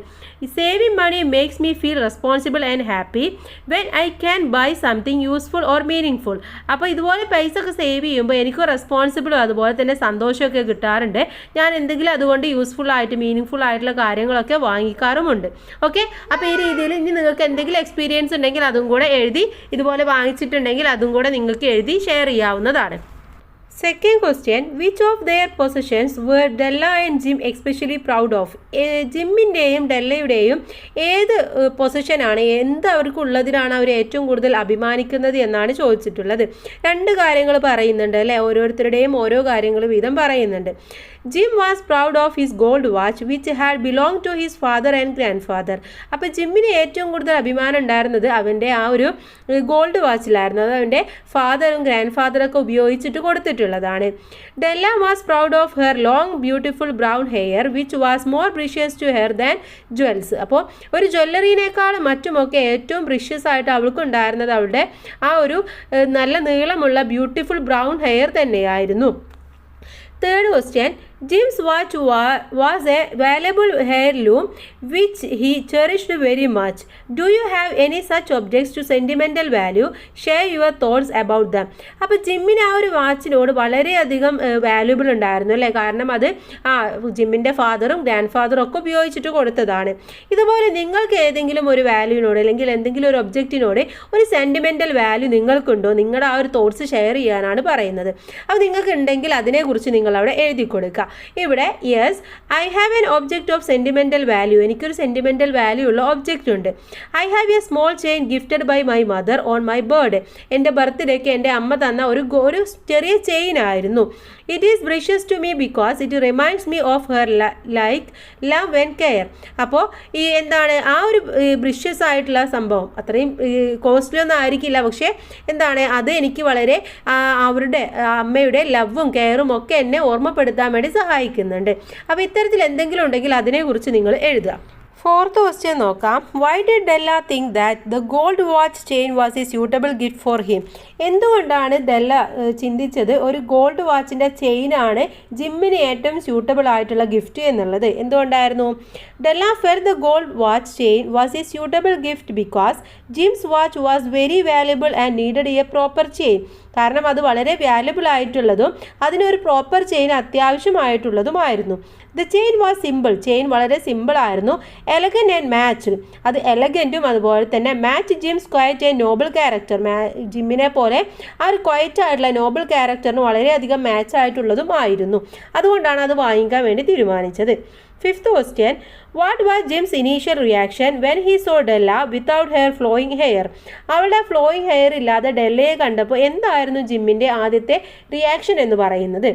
Saving money makes me feel responsible and happy when I can buy something useful or meaning. അപ്പോൾ ഇതുപോലെ പൈസ ഒക്കെ സേവ് ചെയ്യുമ്പോൾ എനിക്ക് റെസ്പോൺസിബിളും അതുപോലെ തന്നെ സന്തോഷമൊക്കെ കിട്ടാറുണ്ട്. ഞാൻ എന്തെങ്കിലും അതുകൊണ്ട് യൂസ്ഫുൾ ആയിട്ട് മീനിങ് ഫുൾ ആയിട്ടുള്ള കാര്യങ്ങളൊക്കെ വാങ്ങിക്കാറുമുണ്ട്. ഓക്കെ, അപ്പോൾ ഈ രീതിയിൽ ഇനി നിങ്ങൾക്ക് എന്തെങ്കിലും എക്സ്പീരിയൻസ് ഉണ്ടെങ്കിൽ അതും കൂടെ എഴുതി, ഇതുപോലെ വാങ്ങിച്ചിട്ടുണ്ടെങ്കിൽ അതും കൂടെ നിങ്ങൾക്ക് എഴുതി ഷെയർ ചെയ്യാവുന്നതാണ്. Second question, which of their possessions were Della and Jim especially proud of? ജിമ്മിൻ്റെയും ഡെല്ലയുടെയും ഏത് പൊസിഷനാണ്, എന്ത് അവർക്കുള്ളതിനാണ് അവർ ഏറ്റവും കൂടുതൽ അഭിമാനിക്കുന്നത് എന്നാണ് ചോദിച്ചിട്ടുള്ളത്. 2 കാര്യങ്ങൾ പറയുന്നുണ്ട് അല്ലേ, ഓരോരുത്തരുടെയും ഓരോ കാര്യങ്ങൾ വീതം പറയുന്നുണ്ട്. Jim was proud of his gold watch which had belong to his father and grandfather. അപ്പോൾ ജിമ്മിന് ഏറ്റവും കൂടുതൽ അഭിമാനം ഉണ്ടായിരുന്നത് അവൻ്റെ ആ ഒരു ഗോൾഡ് വാച്ചിലായിരുന്നു. അത് അവൻ്റെ ഫാദറും ഗ്രാൻഡ് ഫാദറൊക്കെ ഉപയോഗിച്ചിട്ട് കൊടുത്തിട്ടുള്ളതാണ്. Della was proud of her long beautiful brown hair which was more precious to her than jewels. അപ്പോൾ ഒരു ജ്വല്ലറിനേക്കാളും മറ്റുമൊക്കെ ഏറ്റവും പ്രീഷ്യസ് ആയിട്ട് അവൾക്കുണ്ടായിരുന്നത് അവളുടെ ആ ഒരു നല്ല നീളമുള്ള ബ്യൂട്ടിഫുൾ ബ്രൗൺ ഹെയർ തന്നെയായിരുന്നു. Third question, Jim's watch was a valuable heirloom which he cherished very much. Do you have any such objects to sentimental value? Share your thoughts about them. അപ്പോൾ ജിമ്മിന് ആ ഒരു വാച്ചിനോട് വളരെയധികം വാല്യൂബിൾ ഉണ്ടായിരുന്നു അല്ലേ, കാരണം അത് ജിമ്മിൻ്റെ ഫാദറും ഗ്രാൻഡ് ഫാദറും ഒക്കെ ഉപയോഗിച്ചിട്ട് കൊടുത്തതാണ്. ഇതുപോലെ നിങ്ങൾക്ക് ഏതെങ്കിലും ഒരു വാല്യൂവിനോട് അല്ലെങ്കിൽ എന്തെങ്കിലും ഒരു ഒബ്ജക്റ്റിനോട് ഒരു സെൻറ്റിമെൻ്റൽ വാല്യൂ നിങ്ങൾക്കുണ്ടോ, നിങ്ങളുടെ ആ ഒരു തോട്ട്സ് ഷെയർ ചെയ്യാനാണ് പറയുന്നത്. അപ്പോൾ നിങ്ങൾക്ക് ഉണ്ടെങ്കിൽ അതിനെക്കുറിച്ച് നിങ്ങൾ അവിടെ എഴുതി കൊടുക്കുക. ഇവിടെ yes I have an object of sentimental value, എനിക്കൊരു സെൻറ്റിമെൻ്റൽ വാല്യൂ ഉള്ള ഒബ്ജക്റ്റ് ഉണ്ട്. I have a small chain gifted by my mother on my birthday, എൻ്റെ ബർത്ത്ഡേക്ക് എൻ്റെ അമ്മ തന്ന ഒരു ചെറിയ ചെയിൻ ആയിരുന്നു. It is precious to me because it reminds me of her like love and care. അപ്പോൾ ഈ എന്താണ് ആ ഒരു ബ്രിഷ്യസ് ആയിട്ടുള്ള സംഭവം അത്രയും കോസ്റ്റ്ലി ഒന്നും ആയിരിക്കില്ല, പക്ഷേ എന്താണ് അത് എനിക്ക് വളരെ അവരുടെ അമ്മയുടെ ലവും കെയറും ഒക്കെ എന്നെ ഓർമ്മപ്പെടുത്താൻ വേണ്ടി സഹായിക്കുന്നുണ്ട്. അപ്പോൾ ഇത്തരത്തിൽ എന്തെങ്കിലും ഉണ്ടെങ്കിൽ അതിനെക്കുറിച്ച് നിങ്ങൾ എഴുതുക. ഫോർത്ത് ക്വസ്റ്റ്യൻ നോക്കാം. Why did Della think that the gold watch chain was a suitable gift for him? എന്തുകൊണ്ടാണ് ഡെല്ല ചിന്തിച്ചത് ഒരു ഗോൾഡ് വാച്ചിൻ്റെ ചെയിനാണ് ജിമ്മിന് ഏറ്റവും സ്യൂട്ടബിൾ ആയിട്ടുള്ള ഗിഫ്റ്റ് എന്നുള്ളത്? എന്തുകൊണ്ടായിരുന്നു? Della felt the gold watch chain was a suitable gift because Jim's watch was very valuable and needed a proper chain. കാരണം അത് വളരെ വാല്യുബിൾ ആയിട്ടുള്ളതും അതിനൊരു പ്രോപ്പർ ചെയിൻ അത്യാവശ്യമായിട്ടുള്ളതുമായിരുന്നു. The chain was simple, chain വളരെ സിമ്പിൾ ആയിരുന്നു. എലഗൻറ്റ് ആൻഡ് മാച്ച്ഡ്, അത് എലഗൻറ്റും അതുപോലെ തന്നെ match Jim's quiet a noble character, ജിമ്മിനെ പോലെ ആ ഒരു ക്വയറ്റ് ആയിട്ടുള്ള നോബിൾ ക്യാരക്ടറിന് വളരെയധികം മാച്ച് ആയിട്ടുള്ളതുമായിരുന്നു. അതുകൊണ്ടാണ് അത് വാങ്ങിക്കാൻ വേണ്ടി തീരുമാനിച്ചത്. Fifth question. What was Jim's initial reaction when he saw Della without hair flowing hair? അവളുടെ ഫ്ലോയിങ് ഹെയർ ഇല്ലാതെ ഡെല്ലയെ കണ്ടപ്പോൾ എന്തായിരുന്നു ജിമ്മിൻ്റെ ആദ്യത്തെ റിയാക്ഷൻ എന്ന് പറയുന്നത്?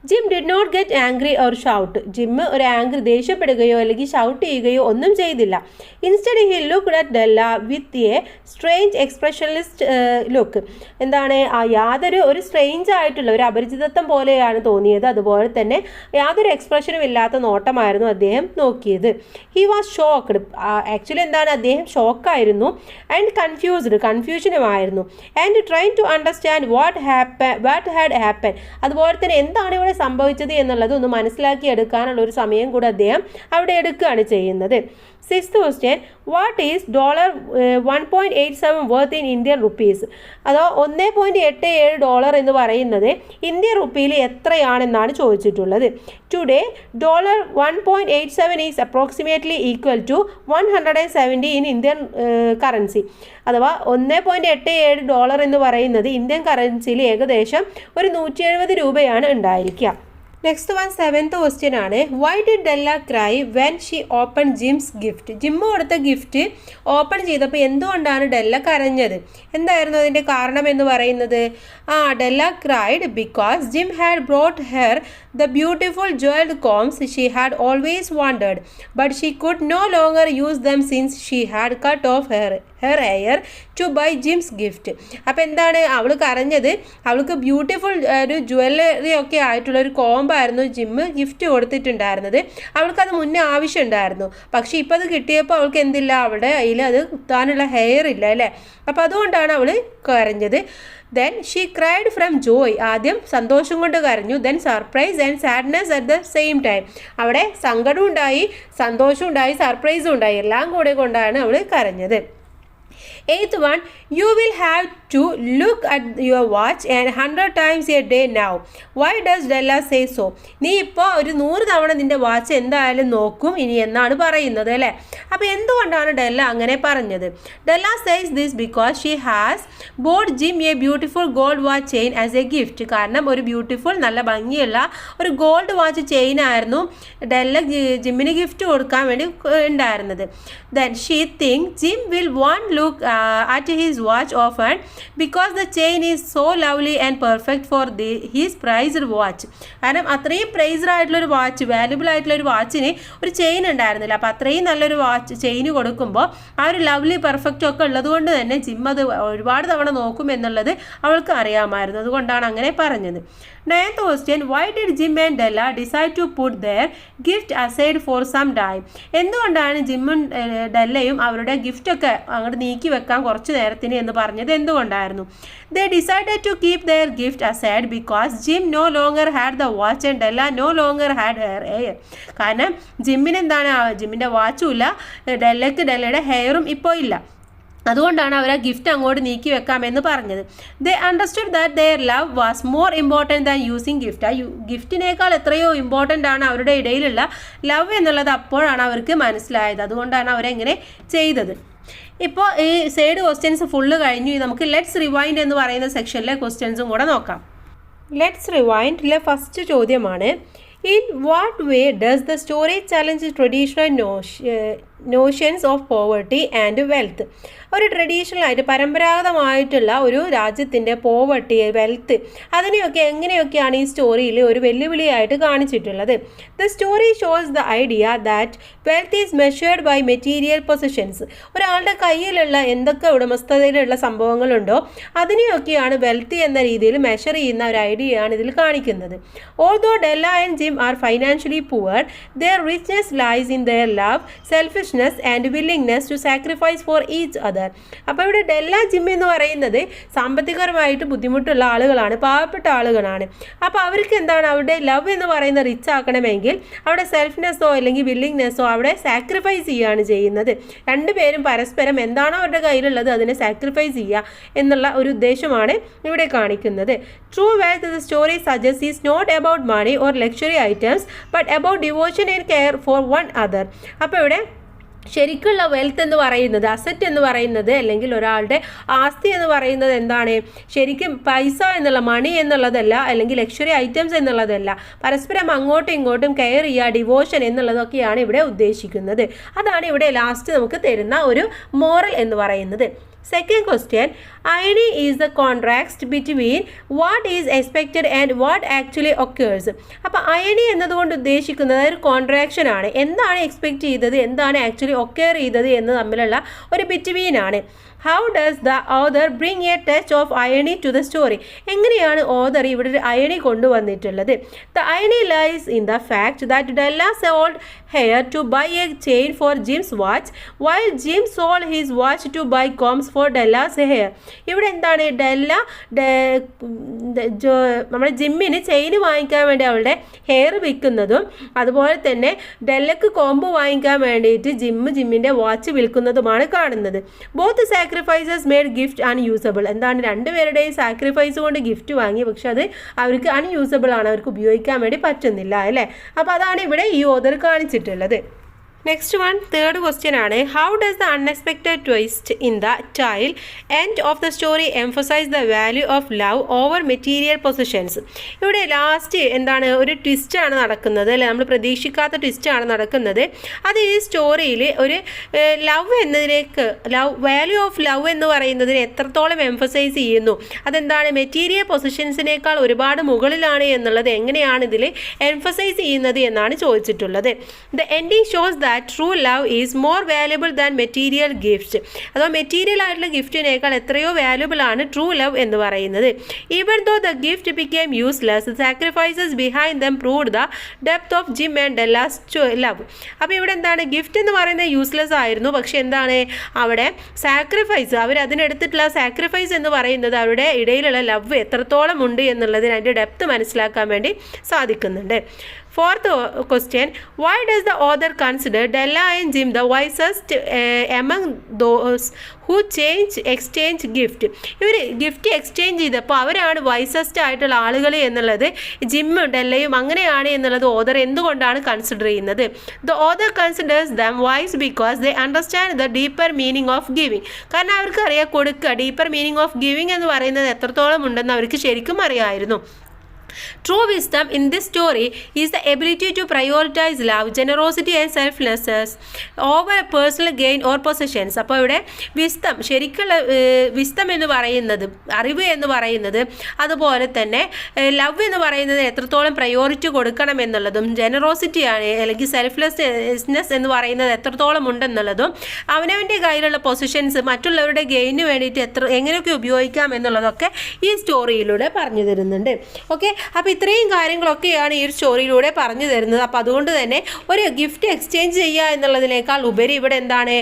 Jim did not get angry or shout. Jim ഒരു ദേഷ്യപ്പെടുകയോ അല്ലെങ്കിൽ ഷൗട്ട് ചെയ്യുകയോ ഒന്നും ചെയ്തില്ല. Instead he looked at Della with a strange expressionist look. എന്താണ് യാതൊരു ഒരു സ്ട്രേഞ്ച് ആയിട്ടുള്ള ഒരു അപരിചിതത്വം പോലെയാണ് തോന്നിയത്. അതുപോലെ തന്നെ യാതൊരു എക്സ്പ്രഷനും ഇല്ലാത്ത നോട്ടമായിരുന്നു അദ്ദേഹം നോക്കിയത്. He was shocked. ആക്ച്വലി എന്താണ് അദ്ദേഹം ഷോക്കായിരുന്നു. ആൻഡ് കൺഫ്യൂഷനുമായിരുന്നു. And trying to understand what had happen. അതുപോലെ തന്നെ എന്താണ് ഇവിടെ സംഭവിച്ചത് എന്നുള്ളത് ഒന്ന് മനസ്സിലാക്കി എടുക്കാനുള്ള ഒരു സമയം കൂടെ അദ്ദേഹം അവിടെ എടുക്കുകയാണ് ചെയ്യുന്നത്. Sixth question. What is $1.87 worth in Indian rupees? അതോ $1.87 എന്ന് പറയുന്നത് ഇന്ത്യൻ റുപ്പിയിൽ എത്രയാണെന്നാണ് ചോദിച്ചിട്ടുള്ളത്. Today $1.87 is approximately equal to 170 in Indian currency. അഥവാ $1.87 എന്ന് പറയുന്നത് ഇന്ത്യൻ കറൻസിയിൽ ഏകദേശം ഒരു 170 രൂപയാണ് ഉണ്ടായിരിക്കുക. നെക്സ്റ്റ് വൺ സെവൻത്ത് ക്വസ്റ്റ്യൻ ആണ്. Why did Della cry when she open Jim's gift? Jim കൊടുത്ത ഗിഫ്റ്റ് ഓപ്പൺ ചെയ്തപ്പോൾ എന്തുകൊണ്ടാണ് ഡെല്ല കരഞ്ഞത്? എന്തായിരുന്നു അതിൻ്റെ കാരണം എന്ന് പറയുന്നത്? Della cried because Jim had brought her the beautiful jewelled combs she had always wanted but she could no longer use them since she had cut off her hair to buy Jim's gift. അപ്പോൾ എന്താണ് അവൾ കരഞ്ഞത്? അവൾക്ക് beautiful ഒരു jewellery ഒക്കെ ആയിട്ടുള്ള ഒരു കോമ്പായിരുന്നു gym gift കൊടുത്തിട്ടുണ്ടായിരുന്നത്. അവൾക്കത് മുന്നേ ആവശ്യമുണ്ടായിരുന്നു. പക്ഷേ ഇപ്പോൾ അത് കിട്ടിയപ്പോൾ അവൾക്ക് എന്തില്ല, അവളുടെ കയ്യിൽ അത് കുത്താനുള്ള ഹെയർ ഇല്ല അല്ലേ. അപ്പോൾ അതുകൊണ്ടാണ് അവൾ കരഞ്ഞത്. Then she cried from Joy. ആദ്യം സന്തോഷം കൊണ്ട് കരഞ്ഞു. Then surprise and sadness at the same time. അവിടെ സങ്കടം ഉണ്ടായി, സന്തോഷം ഉണ്ടായി, സർപ്രൈസും ഉണ്ടായി, എല്ലാം കൂടെ കൊണ്ടാണ് അവൾ കരഞ്ഞത്. Eighth one, you will have to look at your watch and 100 times a day now. Why does Della say so? നീ ഇപ്പോൾ ഒരു 100 തവണ നിൻ്റെ വാച്ച് എന്തായാലും നോക്കും ഇനി എന്നാണ് പറയുന്നത് അല്ലേ. അപ്പോൾ എന്തുകൊണ്ടാണ് ഡെല്ല അങ്ങനെ പറഞ്ഞത്? Della says this because she has bought Jim a beautiful gold watch chain as a gift. കാരണം ഒരു ബ്യൂട്ടിഫുൾ നല്ല ഭംഗിയുള്ള ഒരു ഗോൾഡ് വാച്ച് ചെയിൻ ആയിരുന്നു ഡെല്ല ജിമ്മിന് ഗിഫ്റ്റ് കൊടുക്കാൻ വേണ്ടി ഉണ്ടായിരുന്നത്. Then she think Jim will want look at his watch often because the chain is so lovely and perfect for his prized watch. കാരണം അത്രയും പ്രൈസ്ഡ് ആയിട്ടുള്ളൊരു വാച്ച്, വാല്യുബിൾ ആയിട്ടുള്ളൊരു വാച്ചിന് ഒരു ചെയിൻ ഉണ്ടായിരുന്നില്ല. അപ്പോൾ അത്രയും നല്ലൊരു വാച്ച് ചെയിൻ കൊടുക്കുമ്പോൾ ആ ഒരു ലവ്ലി പെർഫെക്റ്റും ഒക്കെ ഉള്ളത് കൊണ്ട് തന്നെ ജിം അത് ഒരുപാട് തവണ നോക്കും എന്നുള്ളത് അവൾക്ക് അറിയാമായിരുന്നു. അതുകൊണ്ടാണ് അങ്ങനെ പറഞ്ഞത്. Ninth question, why did Jim and Della decide to put their gift aside for some time? എന്തുകൊണ്ടാണ് ജിമ്മും ഡെല്ലയും അവരുടെ ഗിഫ്റ്റൊക്കെ അങ്ങോട്ട് നീക്കി വെക്കാം കുറച്ച് നേരത്തിന് എന്ന് പറഞ്ഞത് എന്തുകൊണ്ടായിരുന്നു? They decided to keep their gift aside because Jim no longer had the watch and Della no longer had her hair. കാരണം ജിമ്മിന് എന്താണ്, ജിമ്മിൻ്റെ വാച്ചും ഇല്ല, ഡെല്ലയുടെ ഹെയറും ഇപ്പോൾ ഇല്ല. അതുകൊണ്ടാണ് അവർ ആ ഗിഫ്റ്റ് അങ്ങോട്ട് നീക്കി വെക്കാമെന്ന് പറഞ്ഞത്. ദേ understood that there love was more important than using gift. ആ ഗിഫ്റ്റിനേക്കാൾ എത്രയോ ഇമ്പോർട്ടൻ്റ് ആണ് അവരുടെ ഇടയിലുള്ള ലവ് എന്നുള്ളത് അപ്പോഴാണ് അവർക്ക് മനസ്സിലായത്. അതുകൊണ്ടാണ് അവരെങ്ങനെ ചെയ്തത്. ഇപ്പോൾ ഈ സൈഡ് ക്വസ്റ്റ്യൻസ് ഫുള്ള് കഴിഞ്ഞു. നമുക്ക് ലെറ്റ്സ് റിവൈൻഡ് എന്ന് പറയുന്ന സെക്ഷനിലെ ക്വസ്റ്റ്യൻസും കൂടെ നോക്കാം. ലെറ്റ്സ് റിവൈൻഡിലെ ഫസ്റ്റ് ചോദ്യമാണ്, in what way does the story challenge traditional notions of poverty and wealth? ഒരു ട്രഡീഷണലായിട്ട് പരമ്പരാഗതമായിട്ടുള്ള ഒരു രാജ്യത്തിൻ്റെ പോവർട്ടി, വെൽത്ത്, അതിനെയൊക്കെ എങ്ങനെയൊക്കെയാണ് ഈ സ്റ്റോറിയിൽ ഒരു വെല്ലുവിളിയായിട്ട് കാണിച്ചിട്ടുള്ളത്. The story shows the idea that wealth is measured by material possessions. ഒരാളുടെ കയ്യിലുള്ള എന്തൊക്കെ ഉടമസ്ഥതയിലുള്ള സംഭവങ്ങളുണ്ടോ അതിനെയൊക്കെയാണ് വെൽത്ത് എന്ന രീതിയിൽ മെഷർ ചെയ്യുന്ന ഒരു ഐഡിയയാണ് ഇതിൽ കാണിക്കുന്നത്. Although Della and Jim are financially poor, their richness lies in their love, selfishness and willingness to sacrifice for each other. അപ്പോൾ ഇവിടെ ഡെല്ല ജിം എന്ന് പറയുന്നത് സാമ്പത്തികപരമായിട്ട് ബുദ്ധിമുട്ടുള്ള ആളുകളാണ്, പാവപ്പെട്ട ആളുകളാണ്. അപ്പോൾ അവർക്ക് എന്താണ്, അവരുടെ ലവ് എന്ന് പറയുന്ന റിച്ച് ആക്കണമെങ്കിൽ അവിടെ സെൽഫ്നെസ്സോ അല്ലെങ്കിൽ വില്ലിങ്നെസ്സോ അവിടെ സാക്രിഫൈസ് ചെയ്യുകയാണ് ചെയ്യുന്നത്. രണ്ടുപേരും പരസ്പരം എന്താണോ അവരുടെ കയ്യിലുള്ളത് അതിനെ സാക്രിഫൈസ് ചെയ്യുക എന്നുള്ള ഒരു ഉദ്ദേശമാണ് ഇവിടെ കാണിക്കുന്നത്. True wealth the story suggest is not about money or luxury items but about devotion and care for one other. അപ്പോൾ ഇവിടെ ശരിക്കുള്ള വെൽത്ത് എന്ന് പറയുന്നത്, അസറ്റ് എന്ന് പറയുന്നത്, അല്ലെങ്കിൽ ഒരാളുടെ ആസ്തി എന്ന് പറയുന്നത് എന്താണ്, ശരിക്കും പൈസ എന്നുള്ള മണി എന്നുള്ളതല്ല, അല്ലെങ്കിൽ ലക്ഷറി ഐറ്റംസ് എന്നുള്ളതല്ല, പരസ്പരം അങ്ങോട്ടും ഇങ്ങോട്ടും കെയർ ചെയ്യുക, ഡിവോഷൻ എന്നുള്ളതൊക്കെയാണ് ഇവിടെ ഉദ്ദേശിക്കുന്നത്. അതാണ് ഇവിടെ ലാസ്റ്റ് നമുക്ക് തരുന്ന ഒരു മോറൽ എന്ന് പറയുന്നത്. Second question, irony is the contrast between what is expected and what actually occurs. അപ്പോൾ irony എന്നതുകൊണ്ട് ഉദ്ദേശിക്കുന്നത് ഒരു കോൺട്രാക്ഷൻ ആണ്. എന്താണ് എക്സ്പെക്റ്റ് ചെയ്തത്, എന്താണ് ആക്ച്വലി ഒക്കേർ ചെയ്തത് എന്ന് തമ്മിലുള്ള ഒരു ബിറ്റ്വീൻ ആണ്. How does the author bring a touch of irony to the story? എങ്ങനെയാണ് ഓഥർ ഇവിടെ ഒരു irony കൊണ്ടുവന്നിട്ടുള്ളത്? The irony lies in the fact that Della sold hair to buy a chain for Jim's watch, while Jim sold his watch to buy combs for Della's hair. ഇവിടെ എന്താണ്, ഡെല്ല നമ്മുടെ ജിമ്മിന് chain വാങ്ങിക്കാൻ വേണ്ടി അവളുടെ ഹെയർ വിൽക്കുന്നതും അതുപോലെ തന്നെ ഡെല്ലക്ക് കോമ്പ് വാങ്ങിക്കാൻ വേണ്ടിയിട്ട് ജിമ്മിൻ്റെ വാച്ച് വിൽക്കുന്നതുമാണ് കാണുന്നത്. Both sacrifices made gift unusable. എന്താണ്, രണ്ടുപേരുടെയും സാക്രിഫൈസ് കൊണ്ട് ഗിഫ്റ്റ് വാങ്ങി, പക്ഷെ അത് അവർക്ക് അൺയൂസബിൾ ആണ്, അവർക്ക് ഉപയോഗിക്കാൻ വേണ്ടി പറ്റുന്നില്ല അല്ലേ. അപ്പോൾ അതാണ് ഇവിടെ ഈ ഓഥർ കാണിച്ചിട്ടുള്ളത്. നെക്സ്റ്റ് വൺ, തേർഡ് ക്വസ്റ്റ്യൻ ആണ്, how does the unexpected twist in the tail end of the story emphasize the value of love over material possessions? ഇവിടെ ലാസ്റ്റ് എന്താണ്, ഒരു ട്വിസ്റ്റാണ് നടക്കുന്നത് അല്ലേ, നമ്മൾ പ്രതീക്ഷിക്കാത്ത ട്വിസ്റ്റാണ് നടക്കുന്നത്. അത് ഈ സ്റ്റോറിയിൽ ഒരു ലവ് എന്നതിലേക്ക്, വാല്യൂ ഓഫ് ലവ് എന്ന് പറയുന്നതിന് എത്രത്തോളം എംഫസൈസ് ചെയ്യുന്നു, അതെന്താണ് മെറ്റീരിയൽ പൊസിഷൻസിനേക്കാൾ ഒരുപാട് മുകളിലാണ് എന്നുള്ളത് എങ്ങനെയാണ് ഇതിൽ എംഫസൈസ് ചെയ്യുന്നത് എന്നാണ് ചോദിച്ചിട്ടുള്ളത്. The ending shows the true love is more valuable than material gifts. അഥവാ മെറ്റീരിയൽ ആയിട്ടുള്ള ഗിഫ്റ്റിനേക്കാൾ എത്രയോ വാല്യുബിൾ ആണ് ട്രൂ ലവ് എന്ന് പറയുന്നത്. Even though the gift became useless, sacrifices behind them proved the depth of Jim and Della's love. അപ്പോൾ ഇവിടെ എന്താണ്, ഗിഫ്റ്റ് എന്ന് പറയുന്നത് യൂസ്ലെസ് ആയിരുന്നു, പക്ഷെ എന്താണ് അവിടെ സാക്രിഫൈസ്, അവർ അതിനെടുത്തിട്ടുള്ള സാക്രിഫൈസ് എന്ന് പറയുന്നത് അവരുടെ ഇടയിലുള്ള ലവ് എത്രത്തോളം ഉണ്ട് എന്നുള്ളതിന് അതിൻ്റെ ഡെപ്ത് മനസ്സിലാക്കാൻ വേണ്ടി സാധിക്കുന്നുണ്ട്. Fourth question, why does the author consider Della and Jim the wisest among those who exchange gift? ഇവർ ഗിഫ്റ്റ് എക്സ്ചേഞ്ച് ചെയ്തപ്പോൾ അവരാണ് വൈസസ്റ്റ് ആയിട്ടുള്ള ആളുകൾ എന്നുള്ളത് ജിമ്മും ഡെല്ലയും അങ്ങനെയാണ് എന്നുള്ളത് ഓഥർ എന്തുകൊണ്ടാണ് കൺസിഡർ ചെയ്യുന്നത്? The author considers them wise because they understand the deeper meaning of giving. കാരണം അവർക്ക് അറിയാം, കൊടുക്കുക, ഡീപ്പർ മീനിങ് ഓഫ് ഗിവിങ് എന്ന് പറയുന്നത് എത്രത്തോളം ഉണ്ടെന്ന് അവർക്ക് ശരിക്കും അറിയാമായിരുന്നു. True wisdom in this story is the ability to prioritize love, generosity and selflessness over personal gain or possessions. അപ്പോൾ ഇവിടെ വിസ്തം, ശരിക്കുള്ള വിസ്തം എന്ന് പറയുന്നത്, അറിവ് എന്ന് പറയുന്നത്, അതുപോലെ തന്നെ ലവ് എന്ന് പറയുന്നത് എത്രത്തോളം പ്രയോറിറ്റി കൊടുക്കണം എന്നുള്ളതും, ജനറോസിറ്റി ആണ് അല്ലെങ്കിൽ സെൽഫ്ലെസ്നെസ് എന്ന് പറയുന്നത് എത്രത്തോളം ഉണ്ടെന്നുള്ളതും, അവനവൻ്റെ കയ്യിലുള്ള പൊസിഷൻസ് മറ്റുള്ളവരുടെ ഗെയിന് വേണ്ടിയിട്ട് എങ്ങനെയൊക്കെ ഉപയോഗിക്കാം എന്നുള്ളതൊക്കെ ഈ സ്റ്റോറിയിലൂടെ പറഞ്ഞു തരുന്നുണ്ട്. ഓക്കെ, അപ്പോൾ ഇത്രയും കാര്യങ്ങളൊക്കെയാണ് ഈ ഒരു സ്റ്റോറിയിലൂടെ പറഞ്ഞു തരുന്നത്. അപ്പോൾ അതുകൊണ്ട് തന്നെ ഒരു ഗിഫ്റ്റ് എക്സ്ചേഞ്ച് ചെയ്യുക എന്നുള്ളതിനേക്കാൾ ഉപരി ഇവിടെ എന്താണ്,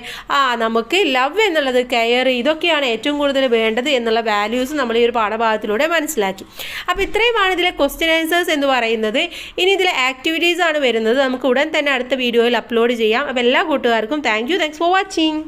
നമുക്ക് ലവ് എന്നുള്ളത്, കെയർ, ഇതൊക്കെയാണ് ഏറ്റവും കൂടുതൽ വേണ്ടത് എന്നുള്ള വാല്യൂസ് നമ്മൾ ഈ ഒരു പാഠഭാഗത്തിലൂടെ മനസ്സിലാക്കി. അപ്പോൾ ഇത്രയുമാണ് ഇതിലെ ക്വസ്റ്റ്യൻ ആൻസേഴ്സ് എന്ന് പറയുന്നത്. ഇനി ഇതിലെ ആക്ടിവിറ്റീസ് ആണ് വരുന്നത്. നമുക്ക് ഉടൻ തന്നെ അടുത്ത വീഡിയോയിൽ അപ്ലോഡ് ചെയ്യാം. അപ്പോൾ എല്ലാ കൂട്ടുകാർക്കും താങ്ക്സ് ഫോർ വാച്ചിങ്.